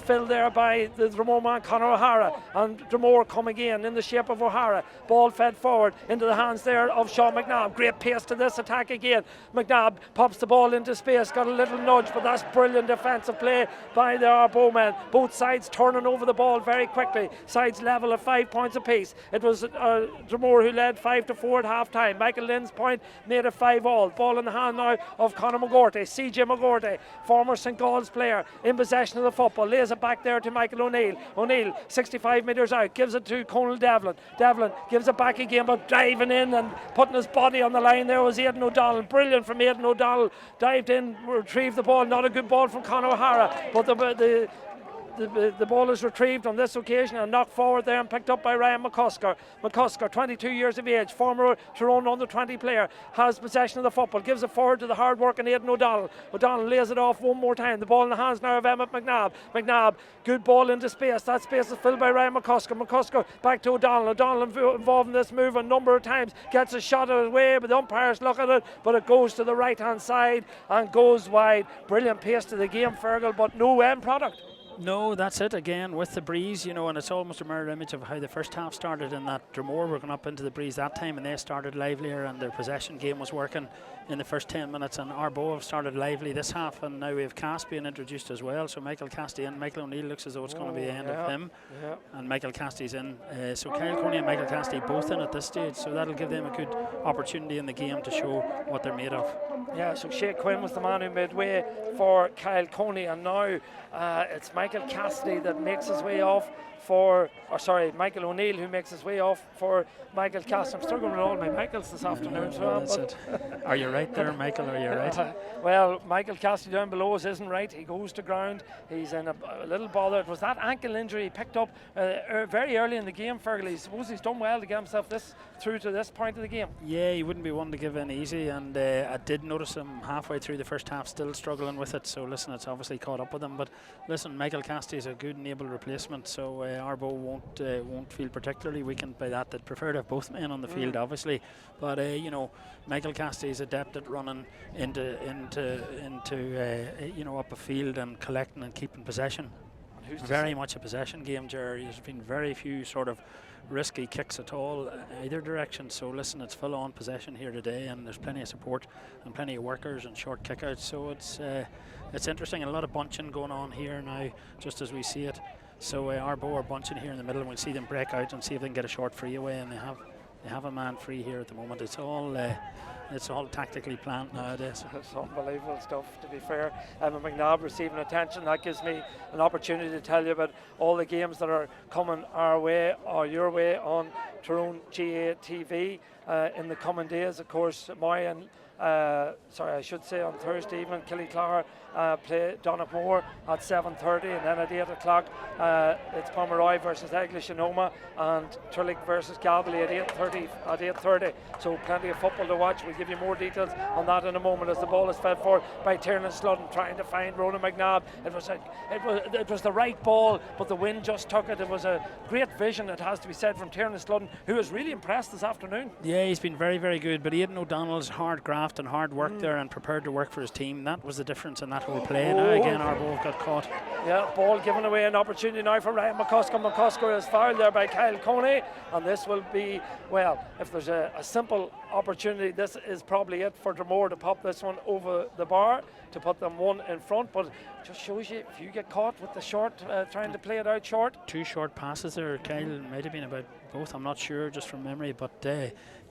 filled there by the Dromore man, Conor O'Hara, and Dromore come again in the shape of O'Hara. Ball fed forward into the hands there of Sean McNabb. Great pace to this attack again. McNabb pops the ball into space, got a little nudge, but that's brilliant defensive play by the Ardboe men. Both sides turning over the ball very quickly. Sides level at 5 points apiece. It was Dromore who led 5-4 at half time. Michael Lynn's point made it 5-all. Ball in the hand now of Conor McGorty. CJ McGorty, former St. Gall's player, in possession of the football. Lays it back there to Michael O'Neill. O'Neill, 65 metres out, gives it to Conal Devlin. Devlin gives it back again, but diving in and putting his body on the line there was Aidan O'Donnell. Brilliant from Aidan O'Donnell. Dived in, retrieved the ball. Not a good ball from Conor O'Hara, but the ball is retrieved on this occasion and knocked forward there and picked up by Ryan McCusker. McCusker, 22 years of age, former Tyrone under 20 player, has possession of the football, gives it forward to the hard working Aidan O'Donnell. O'Donnell lays it off one more time. The ball in the hands now of Emmett McNabb. McNabb, good ball into space. That space is filled by Ryan McCusker. McCusker back to O'Donnell. O'Donnell involved in this move a number of times, gets a shot out of the way, but the umpires look at it, but it goes to the right hand side and goes wide. Brilliant pace to the game, Fergal, but no end product. No, that's it again with the breeze, and it's almost a mirror image of how the first half started, in that Dromore were going up into the breeze that time and they started livelier and their possession game was working in the first 10 minutes, and Ardboe have started lively this half, and now we have Cass being introduced as well. So Michael Casty and Michael O'Neill looks as though it's going to be the end of him, and Michael Casty's in. So Kyle Coney and Michael Casty both in at this stage, so that'll give them a good opportunity in the game to show what they're made of. Yeah, so Shea Quinn was the man who made way for Kyle Coney, and now it's Michael Cassidy that makes his way off Michael O'Neill who makes his way off for Michael Cassidy. I'm struggling with all my Michaels this afternoon. That's it. Are you right there, Michael? Are you right? Well, Michael Cassidy down below us isn't right. He goes to ground. He's in a little bother. It was that ankle injury he picked up very early in the game, Fergal. I suppose he's done well to get himself through to this point of the game. Yeah, he wouldn't be one to give in easy, and I did notice him halfway through the first half still struggling with it. So listen, it's obviously caught up with him. But listen, Michael Cassidy is a good and able replacement, so Ardboe won't feel particularly weakened by that. They'd prefer to have both men on the field, obviously, but Michael Cassidy is adept at running into up a field and collecting and keeping possession. Very much a possession game, Jerry. There's been very few sort of risky kicks at all either direction. So listen, it's full on possession here today, and there's plenty of support and plenty of workers and short kickouts. So it's interesting, and a lot of bunching going on here now, just as we see it. So Ardboe are bunching here in the middle, and we'll see them break out and see if they can get a short free away, and they have a man free here at the moment. It's all tactically planned nowadays. It's unbelievable stuff, to be fair. Emma McNabb receiving attention. That gives me an opportunity to tell you about all the games that are coming our way or your way on Tyrone GA TV in the coming days. Of course, on Thursday evening, Killyclar play Donaghmore at 7:30, and then at 8 o'clock it's Pomeroy versus Eglishonoma and Turlick versus Galbally at 8:30. So plenty of football to watch. We'll give you more details on that in a moment as the ball is fed forward by Tiernan Sludden trying to find Ronan McNabb. It was the right ball, but the wind just took it. It was a great vision, it has to be said, from Tiernan Sludden, who was really impressed this afternoon. Yeah, he's been very, very good, but Aidan O'Donnell's hard graft and hard work there and prepared to work for his team, that was the difference in that whole play. Now again Ardboe got caught. Yeah, ball given away, an opportunity now for Ryan McCusker. McCusker is fouled there by Kyle Coney, and this will be, well, if there's a simple opportunity, this is probably it for Dromore to pop this one over the bar to put them one in front, but it just shows you, if you get caught with the short, trying to play it out short. Two short passes there, Kyle, might have been about both, I'm not sure, just from memory, but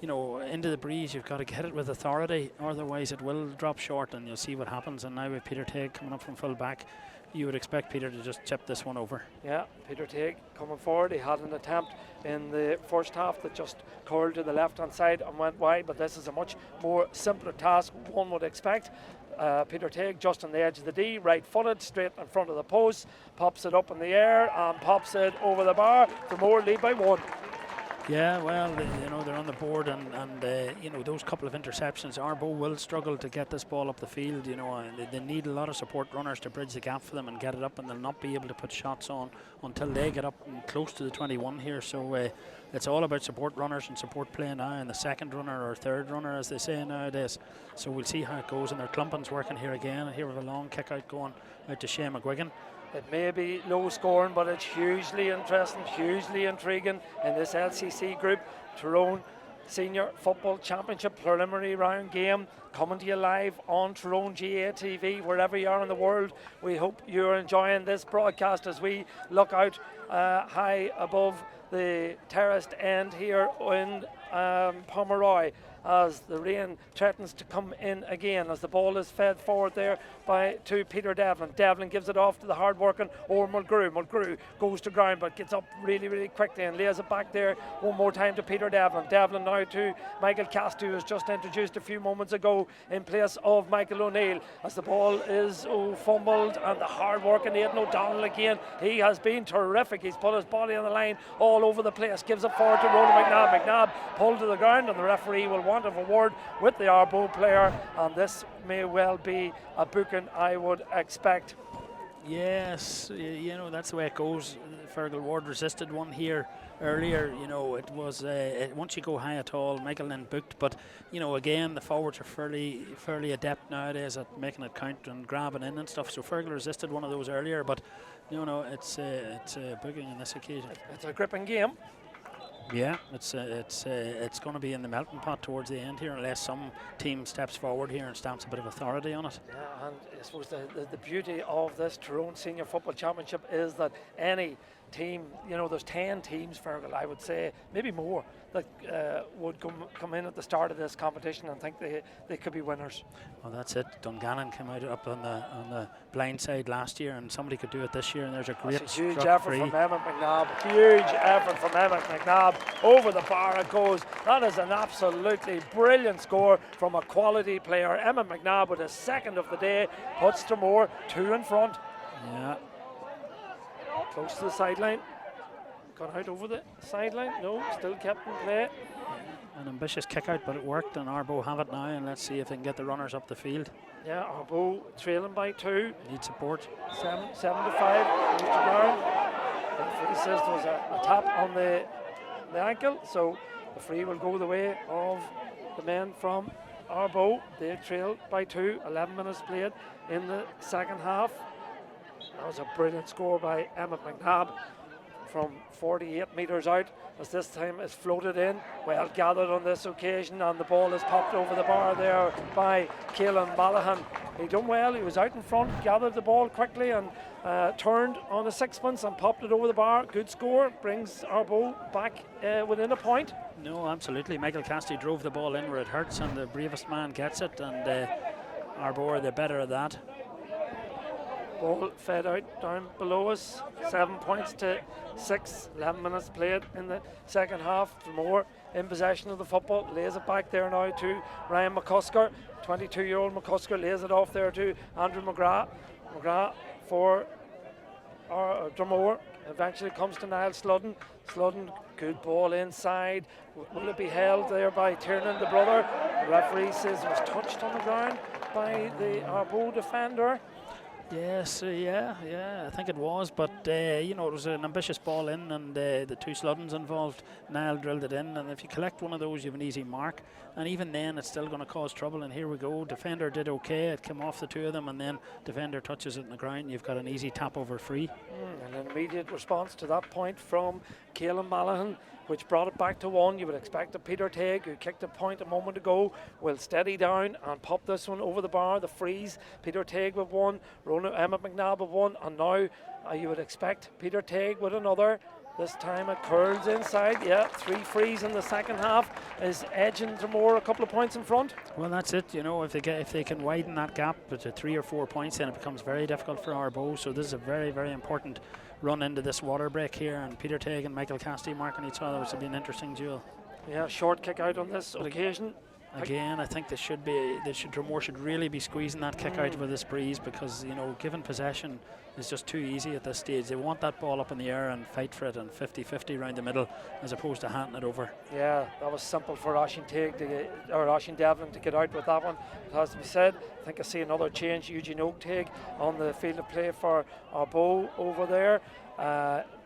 into the breeze you've got to get it with authority, otherwise it will drop short and you'll see what happens. And now with Peter Tague coming up from full back, you would expect Peter to just chip this one over. Yeah, Peter Tague coming forward. He had an attempt in the first half that just curled to the left hand side and went wide, but this is a much more simpler task, one would expect. Peter Tague just on the edge of the D, right footed, straight in front of the post, pops it up in the air and pops it over the bar. Dromore lead by 1. Yeah, well, they're on the board, and those couple of interceptions, Ardboe will struggle to get this ball up the field. They need a lot of support runners to bridge the gap for them and get it up, and they'll not be able to put shots on until they get up close to the 21 here. So it's all about support runners and support play now, and the second runner or third runner, as they say nowadays. So we'll see how it goes, and their clumping's working here again. And here we have a long kick out going out to Shea McGuigan. It may be low scoring, but it's hugely interesting, hugely intriguing in this LCC group. Tyrone Senior Football Championship preliminary round game coming to you live on Tyrone GA TV, wherever you are in the world. We hope you're enjoying this broadcast as we look out high above the terraced end here in Pomeroy, as the rain threatens to come in again, as the ball is fed forward there to Peter Devlin. Devlin gives it off to the hard-working Mulgrew. Mulgrew goes to ground but gets up really, really quickly and lays it back there one more time to Peter Devlin. Devlin now to Michael Casty, who was just introduced a few moments ago in place of Michael O'Neill, as the ball is fumbled, and the hard-working Aidan O'Donnell again. He has been terrific. He's put his body on the line all over the place. Gives it forward to Roland McNabb. McNabb pulled to the ground, and the referee will want of a word with the Ardboe player, and this may well be a booking, I would expect. Yes, you know, that's the way it goes. Fergal Ward resisted one here earlier. You know, it was once you go high at all, Michael then booked. But you know, again, the forwards are fairly adept nowadays at making it count and grabbing in and stuff. So Fergal resisted one of those earlier, but you know, it's booking on this occasion. It's a gripping game. Yeah, it's going to be in the melting pot towards the end here, unless some team steps forward here and stamps a bit of authority on it. Yeah, and I suppose the beauty of this Tyrone Senior Football Championship is that any team, you know, there's 10 teams, Fergal, I would say, maybe more, that would come in at the start of this competition and think they could be winners. Well, that's it. Dungannon came out up on the blind side last year, and somebody could do it this year, and there's a great That's a huge effort from Emmett McNabb. Huge effort from Emmett McNabb. Over the bar it goes. That is an absolutely brilliant score from a quality player. Emmett McNabb with his second of the day puts Dromore 2 in front. Yeah. Close to the sideline. Gone out over the sideline. No, still kept in play. An ambitious kick out, but it worked, and Ardboe have it now, and let's see if they can get the runners up the field. Yeah, Ardboe trailing by 2. Need support. 7 to 5. Goes to ground. He says there was a tap on the ankle, so the free will go the way of the men from Ardboe. They trail by 2. 11 minutes played in the second half. That was a brilliant score by Emmett McNabb from 48 metres out, as this time is floated in, well gathered on this occasion, and the ball is popped over the bar there by Caelan Malaghan. He done well. He was out in front, gathered the ball quickly and turned on a sixpence and popped it over the bar. Good score, brings Ardboe back within a point. No, absolutely. Michael Casty drove the ball in where it hurts, and the bravest man gets it, and Ardboe are the better of that. Ball fed out down below us, 7 points to 6, 11 minutes played in the second half. Dromore in possession of the football, lays it back there now to Ryan McCusker. 22-year-old McCusker lays it off there to Andrew McGrath. McGrath for Dromore, eventually comes to Niall Sludden. Sludden, good ball inside. Will it be held there by Tiernan, the brother? The referee says it was touched on the ground by the Ardboe defender. Yes, yeah, I think it was, but you know, it was an ambitious ball in, and the 2 Sluddens involved. Niall drilled it in, and if you collect one of those, you have an easy mark, and even then it's still going to cause trouble. And here we go, defender did okay, it came off the 2 of them, and then defender touches it in the ground, you've got an easy tap over free. An immediate response to that point from Caelan Malaghan, which brought it back to 1. You would expect that Peter Tague, who kicked a point a moment ago, will steady down and pop this one over the bar. The freeze, Peter Tague with 1, Emmett McNabb with 1, and now you would expect Peter Tague with another. This time it curls inside. Yeah, 3 frees in the second half is edging Dromore a couple of points in front. Well, that's it. You know, if they can widen that gap to 3 or 4 points, then it becomes very difficult for Ardboe. So this is a very, very important run into this water break here, and Peter Tague and Michael Casty marking each other, which will be an interesting duel. Yeah, short kick out on this occasion. Again, I think Dromore should really be squeezing that kick out with this breeze, because, you know, given possession is just too easy at this stage. They want that ball up in the air and fight for it, and 50-50 around the middle, as opposed to handing it over. Yeah, that was simple for Oisín Devlin to get out with that one. It has to be said. I think I see another change. Eugene Oak Tague on the field of play for Ardboe over there.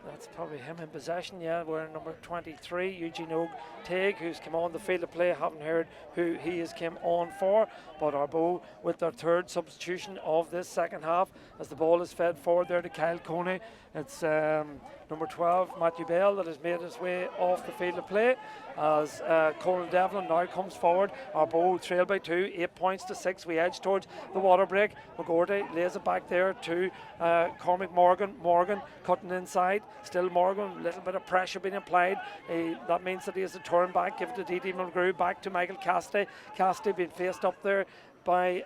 That's probably him in possession, yeah. We're number 23, Eugene Teague, who's come on the field of play. Haven't heard who he has come on for, but Ardboe with their third substitution of this second half as the ball is fed forward there to Kyle Coney. It's number 12, Matthew Bell, that has made his way off the field of play as Conal Devlin now comes forward. Ardboe trail by 2, 8 points to 6. We edge towards the water break. McGordy lays it back there to Cormac Morgan. Morgan cutting inside. Still Morgan, a little bit of pressure being applied. That means that he has to turn back, give it to D.D. Mulgrew, back to Michael Cassidy. Cassidy being faced up there by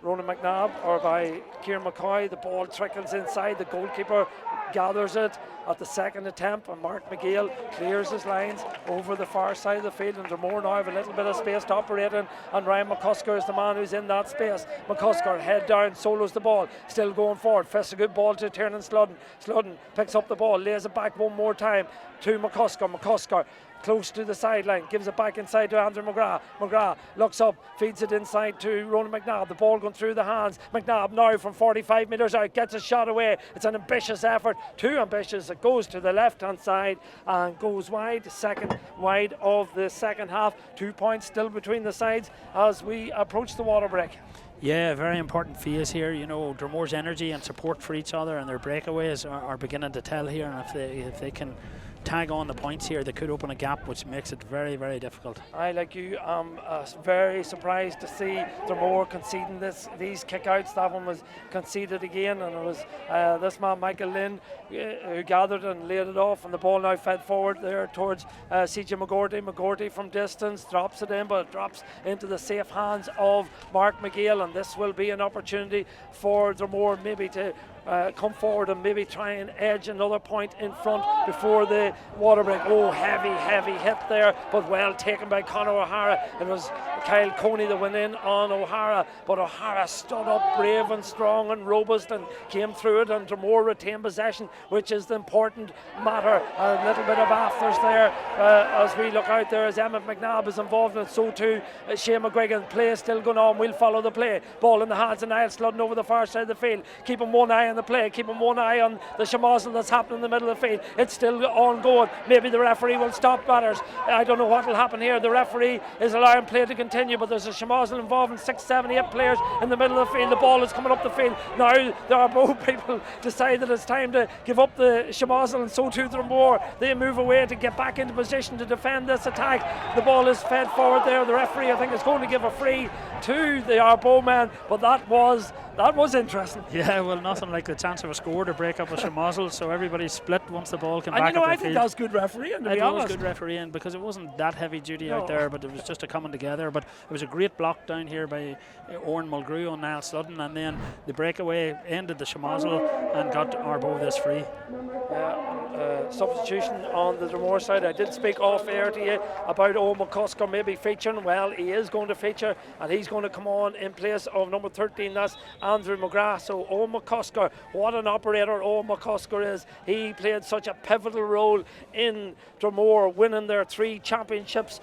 Ronan McNabb or by Kieran McCoy. The ball trickles inside. The goalkeeper gathers it at the second attempt, and Mark McGill clears his lines over the far side of the field, and Dromore now have a little bit of space to operate in, and Ryan McCusker is the man who's in that space. McCusker head down, solos the ball, still going forward, fists a good ball to Tiernan Sludden. Sludden picks up the ball, lays it back one more time to McCusker. McCusker close to the sideline, gives it back inside to Andrew McGrath. McGrath looks up, feeds it inside to Ronan McNabb. The ball going through the hands. McNabb now from 45 metres out gets a shot away. It's an ambitious effort, too ambitious. It goes to the left hand side and goes wide. Second wide of the second half. 2 points still between the sides as we approach the water break. Yeah, very important phase here. You know, Dromore's energy and support for each other and their breakaways are beginning to tell here, and if they can tag on the points here, they could open a gap, which makes it very, very difficult. I, like you, am very surprised to see Dromore conceding these kickouts. That one was conceded again, and it was this man Michael Lynn who gathered and laid it off, and the ball now fed forward there towards CJ McGordy. McGordy from distance drops it in, but it drops into the safe hands of Mark McGill, and this will be an opportunity for Dromore maybe to come forward and maybe try and edge another point in front before the water break. Oh, heavy hit there, but well taken by Conor O'Hara. It was Kyle Coney that went in on O'Hara, but O'Hara stood up brave and strong and robust and came through it, and Dromore retained possession, which is the important matter. A little bit of afters there as we look out there as Emmett McNabb is involved, and so too Shane McGuigan. Play still going on. We'll follow the play. Ball in the hands of Niall Sludden over the far side of the field. Keeping one eye on the play, keeping one eye on the schmozzle that's happening in the middle of the field. It's still ongoing. Maybe the referee will stop matters. I don't know what will happen here. The referee is allowing play to continue, but there's a schmozzle involving 6, 7, 8 players in the middle of the field. The ball is coming up the field. Now there are both people decide that it's time to give up the schmozzle, and so too Dromore. They move away to get back into position to defend this attack. The ball is fed forward there. The referee, I think, is going to give a free to the Ardboe man, but that was interesting. Yeah, well, nothing like the chance of a score to break up a schmozzle, so everybody split once the ball came and back you know, up the I think field. that was good refereeing, to be honest. It was good refereeing because it wasn't that heavy duty out there, but it was just a coming together. But it was a great block down here by Oren Mulgrew on Niall Sludden, and then the breakaway ended the schmozzle and got Ardboe this free. Substitution on the Dromore side. I did speak off air to you about Owen McCusker maybe featuring. Well, he is going to feature, and he's going to come on in place of number 13, that's Andrew McGrath. So Owen McCusker, what an operator Owen McCusker is. He played such a pivotal role in Dromore, winning their 3 championships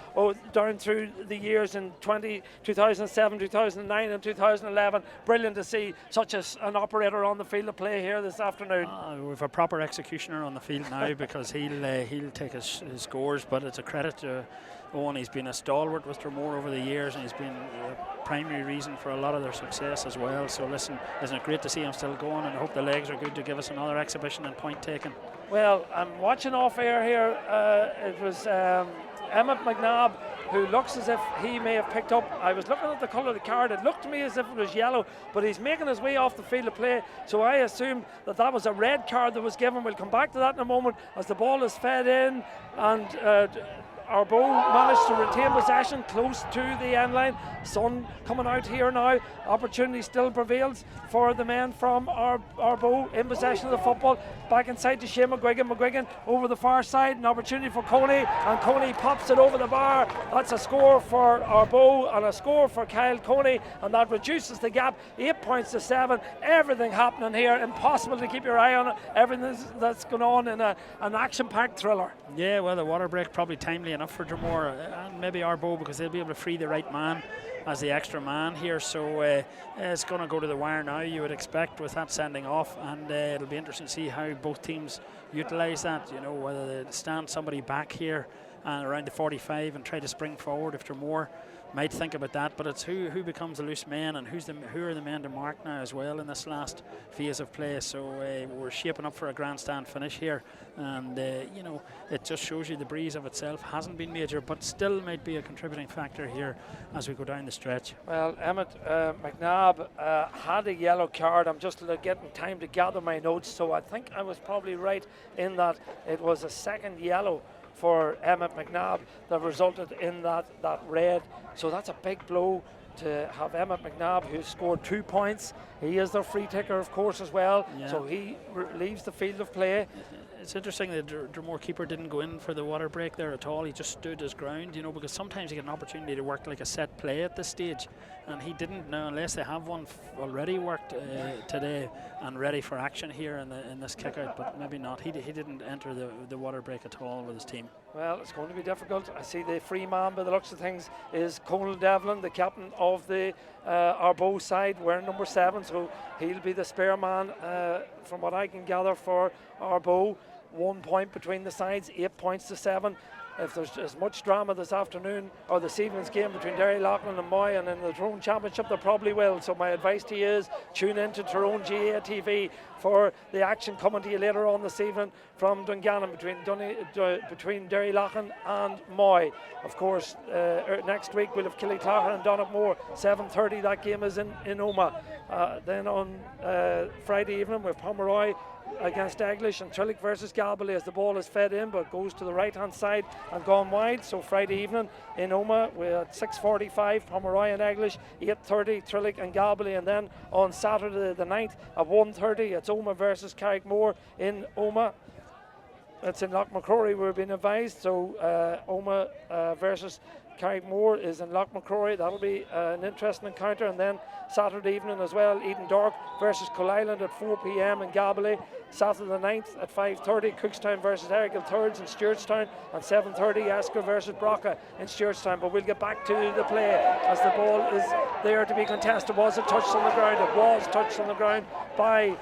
down through the years in 2007, 2009 and 2011. Brilliant to see such an operator on the field of play here this afternoon. We've a proper executioner on the field now because he'll take his scores, but it's a credit to Owen. He's been a stalwart with Dromore over the years, and he's been a primary reason for a lot of their success as well. So listen, isn't it great to see him still going, and I hope the legs are good to give us another exhibition and point taken. Well, I'm watching off air here. It was Emmett McNabb, who looks as if he may have picked up. I was looking at the colour of the card. It looked to me as if it was yellow, but he's making his way off the field of play. So I assume that was a red card that was given. We'll come back to that in a moment as the ball is fed in, and Ardboe managed to retain possession close to the end line. Sun coming out here now. Opportunity still prevails for the men from Ardboe in possession of the football. Back inside to Shane McGuigan. McGuigan over the far side. An opportunity for Coney, and Coney pops it over the bar. That's a score for Ardboe and a score for Kyle Coney, and that reduces the gap 8 points to 7. Everything happening here. Impossible to keep your eye on it. Everything that's going on in an action-packed thriller. Yeah, well, the water break probably timely enough for Dromore and maybe Ardboe, because they'll be able to free the right man. as the extra man here. So it's going to go to the wire now, you would expect, with that sending off, and it'll be interesting to see how both teams utilise that. You know, whether they stand somebody back here around the 45 and try to spring forward if Dromore might think about that, but it's who becomes the loose man and who are the men to mark now as well in this last phase of play. So we're shaping up for a grandstand finish here, and you know, it just shows you the breeze of itself hasn't been major, but still might be a contributing factor here as we go down the stretch. Well, Emmett McNabb had a yellow card. I'm just getting time to gather my notes, so I think I was probably right in that it was a second yellow for Emmett McNabb that resulted in that red. So that's a big blow to have Emmett McNabb, who scored 2 points. He is their free taker, of course, as well. Yeah. So he leaves the field of play. It's interesting that Dromore keeper didn't go in for the water break there at all. He just stood his ground, you know, because sometimes you get an opportunity to work like a set play at this stage, and he didn't now, unless they have one already worked today and ready for action here in this kick out, but maybe not. He didn't enter the water break at all with his team. Well, it's going to be difficult. I see the free man by the looks of things is Conal Devlin, the captain of the Ardboe side, wearing number 7, so he'll be the spare man from what I can gather for Ardboe. 1 point between the sides, 8 points to 7. If there's as much drama this afternoon or this evening's game between Derry Loughlin and Moy and in the Tyrone Championship, there probably will. So my advice to you is tune in to Tyrone GA TV for the action coming to you later on this evening from Dungannon between Derry Loughlin and Moy. Of course, next week we'll have Killyclogher and Donaghmore. 7:30 that game is in Omagh. Then on Friday evening with Pomeroy against Eglish, and Trillick versus Galbally as the ball is fed in but goes to the right hand side and gone wide. So Friday evening in Omagh we're at 6:45 Pomeroy and Eglish, 8:30 Trillick and Galbally, and then on Saturday the 9th at 1:30 it's Omagh versus Carrickmore in Omagh. It's in Lochmacrory, we're being advised. So Omagh versus Carrickmore is in Lochmacrory. That'll be an interesting encounter. And then Saturday evening as well, Eden Dork versus Colisland at 4 p.m. in Galbally. Saturday the 9th at 5:30, Cookstown versus Errigal Thirds in Stewartstown, and 7:30 Esker versus Brocka in Stewartstown. But we'll get back to the play as the ball is there to be contested. Was it touched on the ground? It was touched on the ground by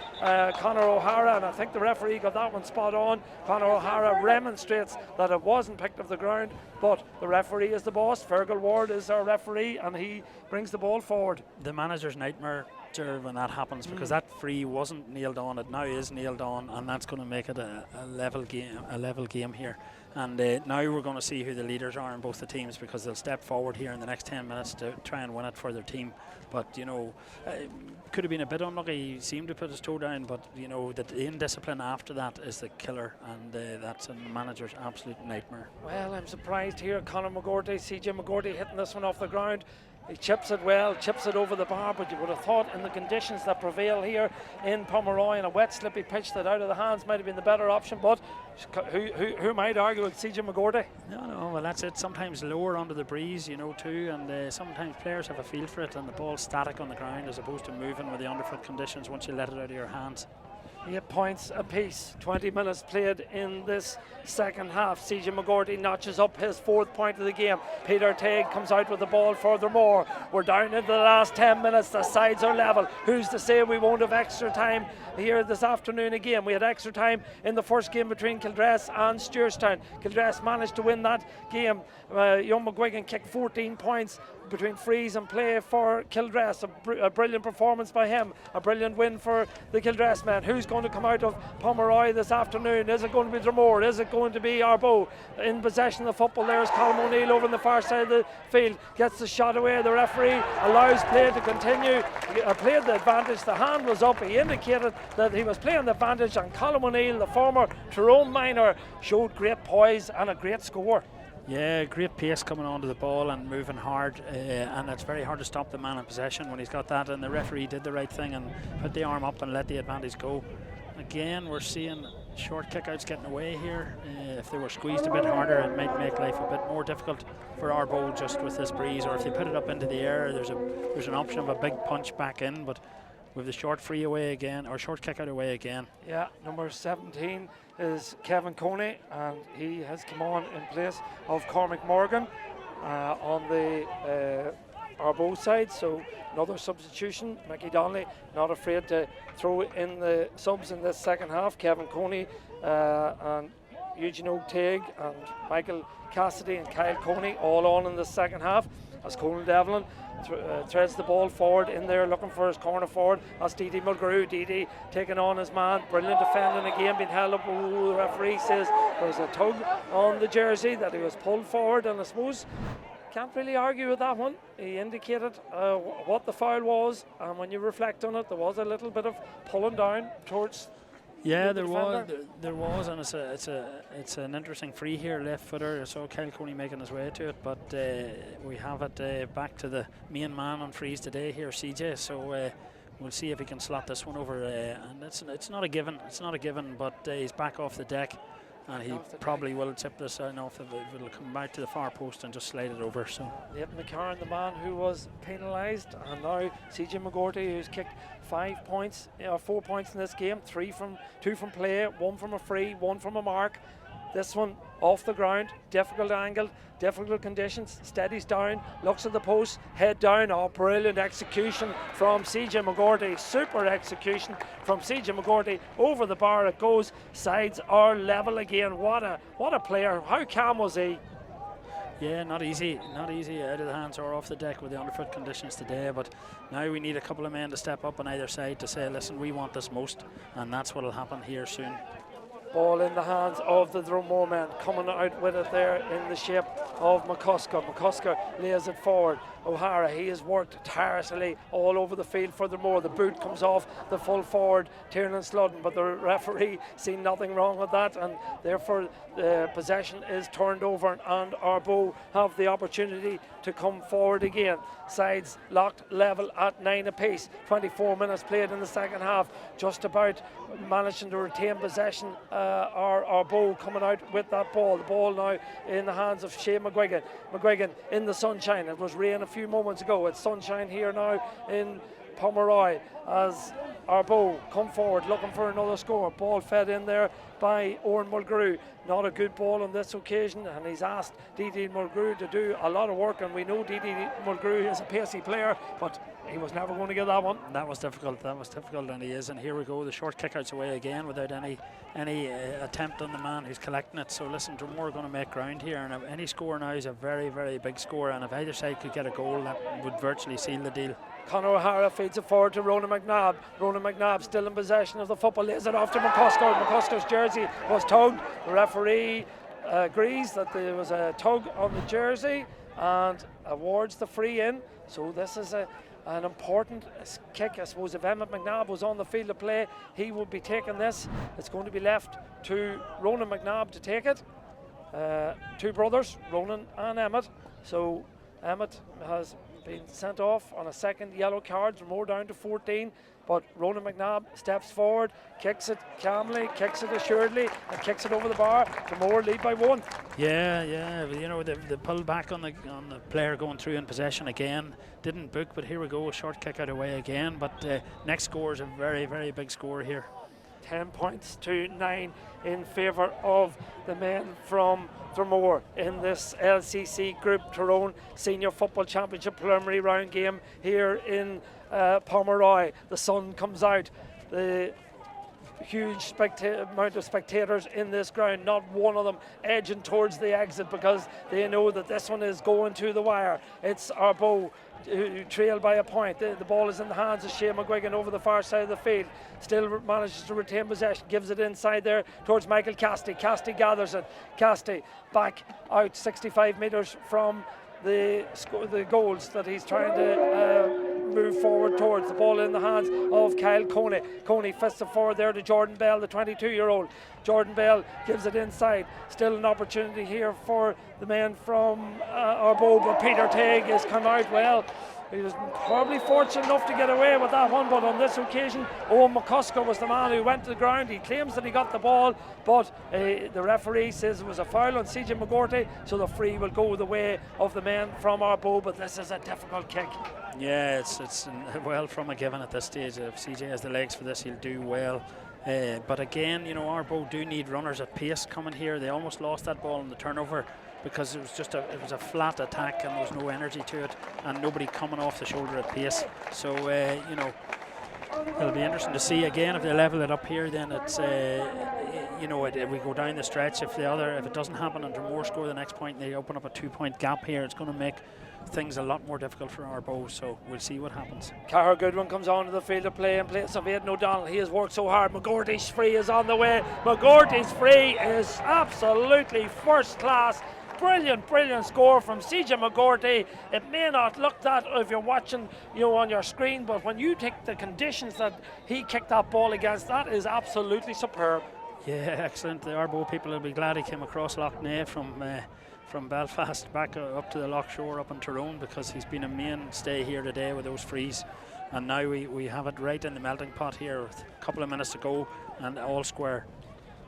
Conor O'Hara, and I think the referee got that one spot on. Conor O'Hara remonstrates that it wasn't picked off the ground, but the referee is the boss. Fergal Ward is our referee, and he brings the ball forward. The manager's nightmare when that happens, because that free wasn't nailed on. It now is nailed on, and that's going to make it a level game here. And now we're going to see who the leaders are in both the teams, because they'll step forward here in the next 10 minutes to try and win it for their team. But you know, could have been a bit unlucky. He seemed to put his toe down, but you know, the indiscipline after that is the killer, and that's a manager's absolute nightmare. Well, I'm surprised here. Conor McGorty, CJ McGorty hitting this one off the ground. He chips it well, chips it over the bar, but you would have thought in the conditions that prevail here in Pomeroy and a wet, slippy pitch that out of the hands might have been the better option, but who might argue with CJ McGorty? No, well that's it. Sometimes lower under the breeze, you know, too, and sometimes players have a feel for it, and the ball's static on the ground as opposed to moving with the underfoot conditions once you let it out of your hands. 8 points apiece, 20 minutes played in this second half. CJ McGorty notches up his 4th point of the game. Peter Tague comes out with the ball furthermore. We're down into the last 10 minutes. The sides are level. Who's to say we won't have extra time here this afternoon again? We had extra time in the first game between Kildress and Stewartstown. Kildress managed to win that game. Young McGuigan kicked 14 points between freeze and play for Kildress. A brilliant performance by him. A brilliant win for the Kildress men. Who's going to come out of Pomeroy this afternoon? Is it going to be Dromore? Is it going to be Ardboe? In possession of the football, there's Colm O'Neill over on the far side of the field. Gets the shot away. The referee allows play to continue. Played the advantage. The hand was up. He indicated that he was playing the advantage, and Colm O'Neill, the former Tyrone minor, showed great poise and a great score. Yeah, great pace coming onto the ball and moving hard, and it's very hard to stop the man in possession when he's got that, and the referee did the right thing and put the arm up and let the advantage go. Again, we're seeing short kickouts getting away here. If they were squeezed a bit harder, it might make life a bit more difficult for Ardboe just with this breeze, or if they put it up into the air, there's an option of a big punch back in, but with the short free away again, or short kick out away again. Yeah, number 17 is Kevin Coney, and he has come on in place of Cormac Morgan on the Ardboe side, so another substitution. Mickey Donnelly not afraid to throw in the subs in this second half. Kevin Coney and Eugene O'Teague and Michael Cassidy and Kyle Coney all on in the second half, as Colin Devlin threads the ball forward in there looking for his corner forward. That's Didi Mulgrew. Didi taking on his man, brilliant defending again, being held up. Oh, the referee says there's a tug on the jersey, that he was pulled forward, and I suppose can't really argue with that one. He indicated what the foul was, and when you reflect on it, there was a little bit of pulling down towards. Yeah, there was, and it's an interesting free here, left footer. I saw Kyle Coney making his way to it, but we have it back to the main man on frees today here, CJ. So we'll see if he can slot this one over. And it's not a given. It's not a given, but he's back off the deck, and he probably will tip this out off. It'll come back to the far post and just slide it over. So yep, McCarran, the man who was penalised, and now CJ McGorty, who's kicked 5 points, 4 points in this game, 2 from play, 1 from a free, 1 from a mark. This one off the ground, difficult angle, difficult conditions, steadies down, looks at the post, head down. Oh, brilliant execution from CJ McGorty, super execution from CJ McGorty, over the bar it goes, sides are level again. What a player, how calm was he? Yeah, not easy out of the hands or off the deck with the underfoot conditions today, but now we need a couple of men to step up on either side to say, listen, we want this most, and that's what will happen here soon. Ball in the hands of the Dromore men, coming out with it there in the shape of McCusker. McCusker lays it forward. O'Hara, he has worked tirelessly all over the field for Dromore. The boot comes off the full forward, Tyrone Sludden, but the referee seen nothing wrong with that, and therefore the possession is turned over, and Ardboe have the opportunity to come forward again. Sides locked level at 9 apiece. 24 minutes played in the second half, just about managing to retain possession. Ardboe coming out with that ball. The ball now in the hands of Shane McGuigan. McGuigan in the sunshine. It was rain a few moments ago. It's sunshine here now in Pomeroy as Ardboe come forward looking for another score. Ball fed in there by Owen Mulgrew. Not a good ball on this occasion, and he's asked Didi Mulgrew to do a lot of work, and we know Didi Mulgrew is a pacey player, but he was never going to get that one. That was difficult, and he is, and here we go, the short kick out's away again without any attempt on the man who's collecting it. So listen, Dromore are going to make ground here, and any score now is a very, very big score, and if either side could get a goal, that would virtually seal the deal. Conor O'Hara feeds it forward to Ronan McNabb. Ronan McNabb still in possession of the football, lays it off to McCusker. McCusker's jersey was tugged. The referee agrees that there was a tug on the jersey and awards the free in. So this is an important kick. I suppose if Emmett McNabb was on the field of play, he would be taking this. It's going to be left to Ronan McNabb to take it. 2 brothers, Ronan and Emmett. So Emmett has been sent off on a second yellow card, more down to 14, but Ronan McNabb steps forward, kicks it calmly, kicks it assuredly, and kicks it over the bar. Dromore lead by 1. Yeah, you know, the pull back on the player going through in possession again, didn't book, but here we go, a short kick out away again, but next score is a very, very big score here. 10 points to 9 in favour of the men from Dromore in this LCC Group Tyrone Senior Football Championship preliminary round game here in Pomeroy. The sun comes out. The huge amount of spectators in this ground, not one of them edging towards the exit because they know that this one is going to the wire. It's Ardboe who trailed by a point. The ball is in the hands of Shane McGuigan over the far side of the field. Still manages to retain possession, gives it inside there towards Michael Casti. Casti gathers it. Casti back out 65 metres from the goals that he's trying to move forward towards. The ball in the hands of Kyle Coney. Coney fists it forward there to Jordan Bell, the 22-year-old. Jordan Bell gives it inside. Still an opportunity here for the men from Ardboe, but Peter Teague has come out well. He was probably fortunate enough to get away with that one, but on this occasion, Owen McCusker was the man who went to the ground. He claims that he got the ball, but the referee says it was a foul on CJ McGorty, so the free will go the way of the men from Ardboe, but this is a difficult kick. Yeah, it's well from a given at this stage. If CJ has the legs for this, he'll do well. But again, you know, Ardboe do need runners at pace coming here. They almost lost that ball in the turnover because it was a flat attack and there was no energy to it and nobody coming off the shoulder at pace. So you know, it'll be interesting to see again if they level it up here. Then it's you know, if we go down the stretch, if it doesn't happen and Dromore score the next point and they open up a 2-point gap here, it's going to make things a lot more difficult for Ardboe, so we'll see what happens. Cara Goodwin comes onto the field of play in place of Aidan O'Donnell. He has worked so hard. McGorty's free is on the way. McGorty's free is absolutely first class. Brilliant score from CJ McGorty. It may not look that if you're watching, you know, on your screen, but when you take the conditions that he kicked that ball against, that is absolutely superb. Yeah, excellent. The Ardboe people will be glad he came across Lough Neagh from Belfast back up to the Loch Shore up in Tyrone, because he's been a mainstay here today with those frees. And now we have it right in the melting pot here with a couple of minutes to go and all square.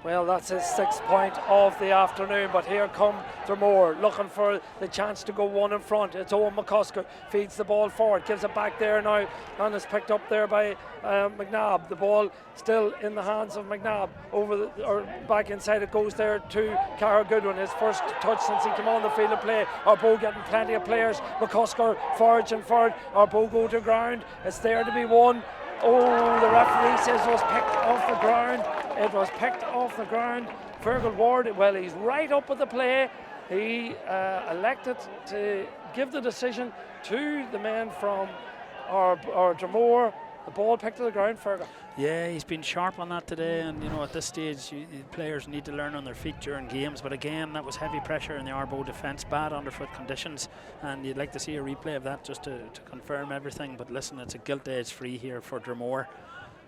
Well, that's his 6th point of the afternoon, but here come Dromore looking for the chance to go one in front. It's Owen McCusker, feeds the ball forward, gives it back there now, and is picked up there by McNabb. The ball still in the hands of McNabb, back inside it goes there to Cara Goodwin, his first touch since he came on the field of play. Ardboe getting plenty of players. McCusker forward, Ardboe go to ground, it's there to be won. Oh, the referee says it was picked off the ground. It was picked off the ground. Fergal Ward, well, he's right up with the play. He elected to give the decision to the man from Dromore. The ball picked to the ground, Fergal. Yeah, he's been sharp on that today, and you know, at this stage players need to learn on their feet during games, but again that was heavy pressure in the Ardboe defence, bad underfoot conditions, and you'd like to see a replay of that just to confirm everything. But listen, it's a gilt edge free here for Dromore.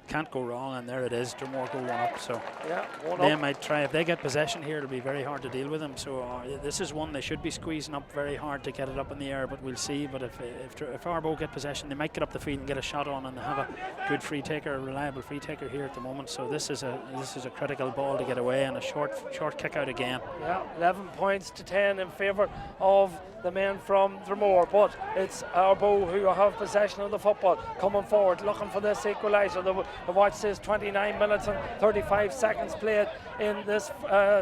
Can't go wrong, and there it is. Dromore go one up, so yeah, they might try. If they get possession here, it'll be very hard to deal with them. So this is one they should be squeezing up very hard to get it up in the air, but we'll see. But if Ardboe get possession, they might get up the field and get a shot on, and they have a good free taker, a reliable free taker here at the moment. So this is a critical ball to get away, and a short kick out again. Yeah, 11 points to 10 in favour of the men from Dromore, but it's Ardboe who have possession of the football, coming forward, looking for this equaliser. The watch says 29 minutes and 35 seconds played in this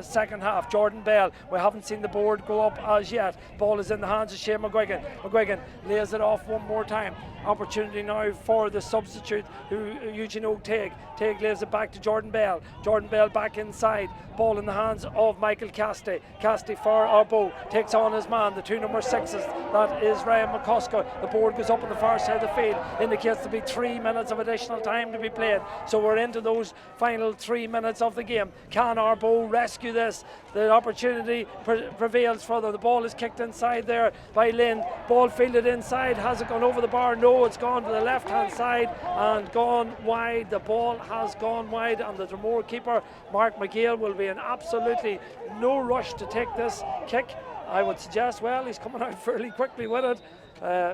second half. Jordan Bell, we haven't seen the board go up as yet. Ball is in the hands of Shane McGuigan. McGuigan lays it off one more time. Opportunity now for the substitute, Eugene O'Teague. Teague lays it back to Jordan Bell. Jordan Bell back inside. Ball in the hands of Michael Casti. Casti for Ardboe takes on his man, the 2 number 6s. That is Ryan McCusker. The board goes up on the far side of the field. Indicates to be 3 minutes of additional time to be played. So we're into those final 3 minutes of the game. Can Ardboe rescue this? The opportunity prevails further. The ball is kicked inside there by Lynn. Ball fielded inside. Has it gone over the bar? No, it's gone to the left hand side and gone wide. The ball has gone wide, and the Dromore keeper Mark McGill will be in absolutely no rush to take this kick. I would suggest, well, he's coming out fairly quickly with it.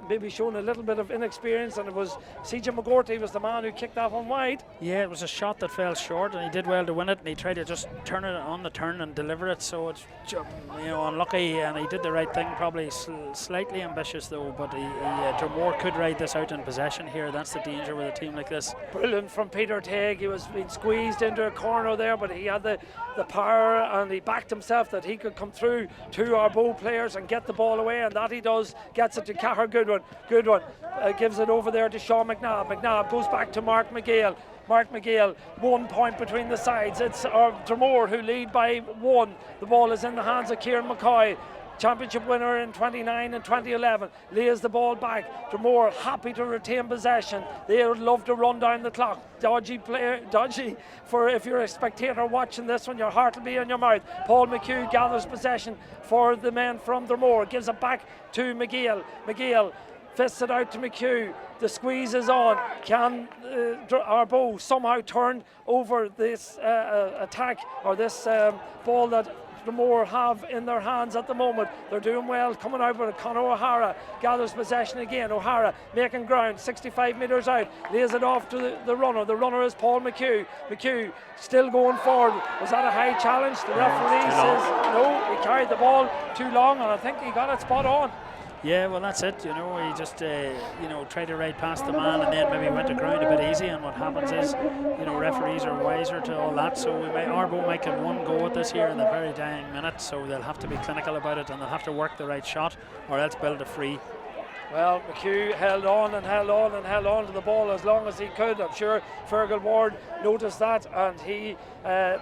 Maybe showing a little bit of inexperience, and it was CJ McGorty was the man who kicked that one wide. Yeah, it was a shot that fell short, and he did well to win it, and he tried to just turn it on the turn and deliver it, so it's, you know, unlucky, and he did the right thing, probably slightly ambitious though, but Dromore could ride this out in possession here. That's the danger with a team like this. Brilliant from Peter Teague. He was being squeezed into a corner there, but he had the power, and he backed himself that he could come through to Ardboe players and get the ball away, and that he does. Gets it to Cahir Goodwin. Gives it over there to Sean McNabb. McNabb goes back to Mark McGill. 1 point between the sides. It's Dromore who lead by 1. The ball is in the hands of Kieran McCoy, championship winner in 29 and 2011. Lays the ball back. Dromore happy to retain possession. They would love to run down the clock. Dodgy for if you're a spectator watching this one, your heart will be in your mouth. Paul McHugh gathers possession for the men from Dromore. Gives it back to McGill. McGill fists it out to McHugh. The squeeze is on. Can Ardboe somehow turn over this attack, or this ball that Dromore have in their hands at the moment? They're doing well, coming out with it. Conor O'Hara gathers possession again. O'Hara making ground, 65 metres out, lays it off to the runner. The runner is Paul McHugh. McHugh still going forward. Was that a high challenge? The referee says no, he carried the ball too long, and I think he got it spot on. Yeah, well, that's it. You know, he just tried to ride past the man and then maybe went to ground a bit easy. And what happens is, referees are wiser to all that. So Ardboe might get one go at this here in the very dying minute. So they'll have to be clinical about it, and they'll have to work the right shot, or else build a free. Well, McHugh held on and held on and held on to the ball as long as he could. I'm sure Fergal Ward noticed that, and he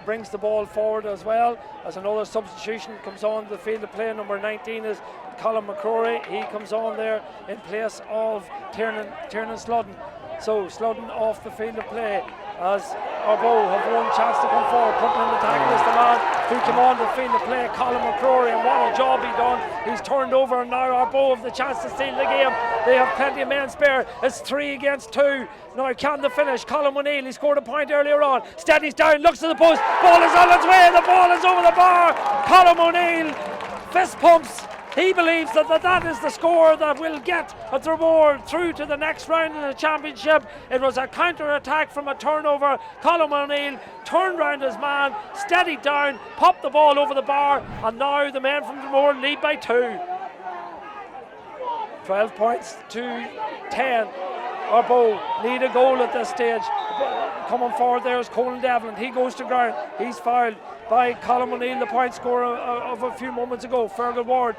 brings the ball forward as well. As another substitution comes on the field of play, number 19 is Colin McCrory. He comes on there in place of Tiernan Sludden. So Sludden off the field of play as Ardboe have one chance to come forward. Putting in the tackle is the man who came on the field of play, Colin McCrory, and what a job he done. He's turned over, and now Ardboe have the chance to steal the game. They have plenty of men spare. It's 3 against 2. Now can the finish? Colin O'Neill, he scored a point earlier on. Steadies down, looks to the post. Ball is on its way. The ball is over the bar. Colin O'Neill fist pumps. He believes that is the score that will get Dromore through to the next round in the championship. It was a counter-attack from a turnover. Colin O'Neill turned round his man, steadied down, popped the ball over the bar, and now the men from Dromore lead by 2. 12 points to 10. Ardboe need a goal at this stage. Coming forward there is Colin Devlin. He goes to ground. He's fouled by Colin O'Neill, the point scorer of a few moments ago. Fergal Ward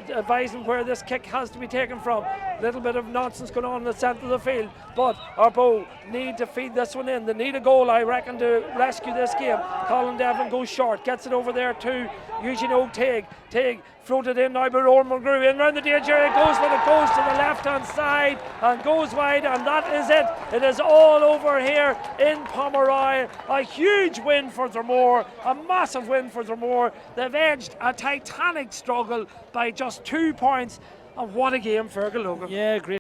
advising where this kick has to be taken from. Little bit of nonsense going on in the centre of the field, but Ardboe need to feed this one in. They need a goal, I reckon, to rescue this game. Colin Devlin goes short, gets it over there to Eugene O'Teague. Teague floated in now by Orman grew in round the danger. It goes when it goes to the left hand side and goes wide, and that is it. It is all over here in Pomeroy. A huge win for Dromore, a massive win for Dromore. They've edged a titanic struggle by just 2 points, and what a game, Fergal Logan. Yeah, great.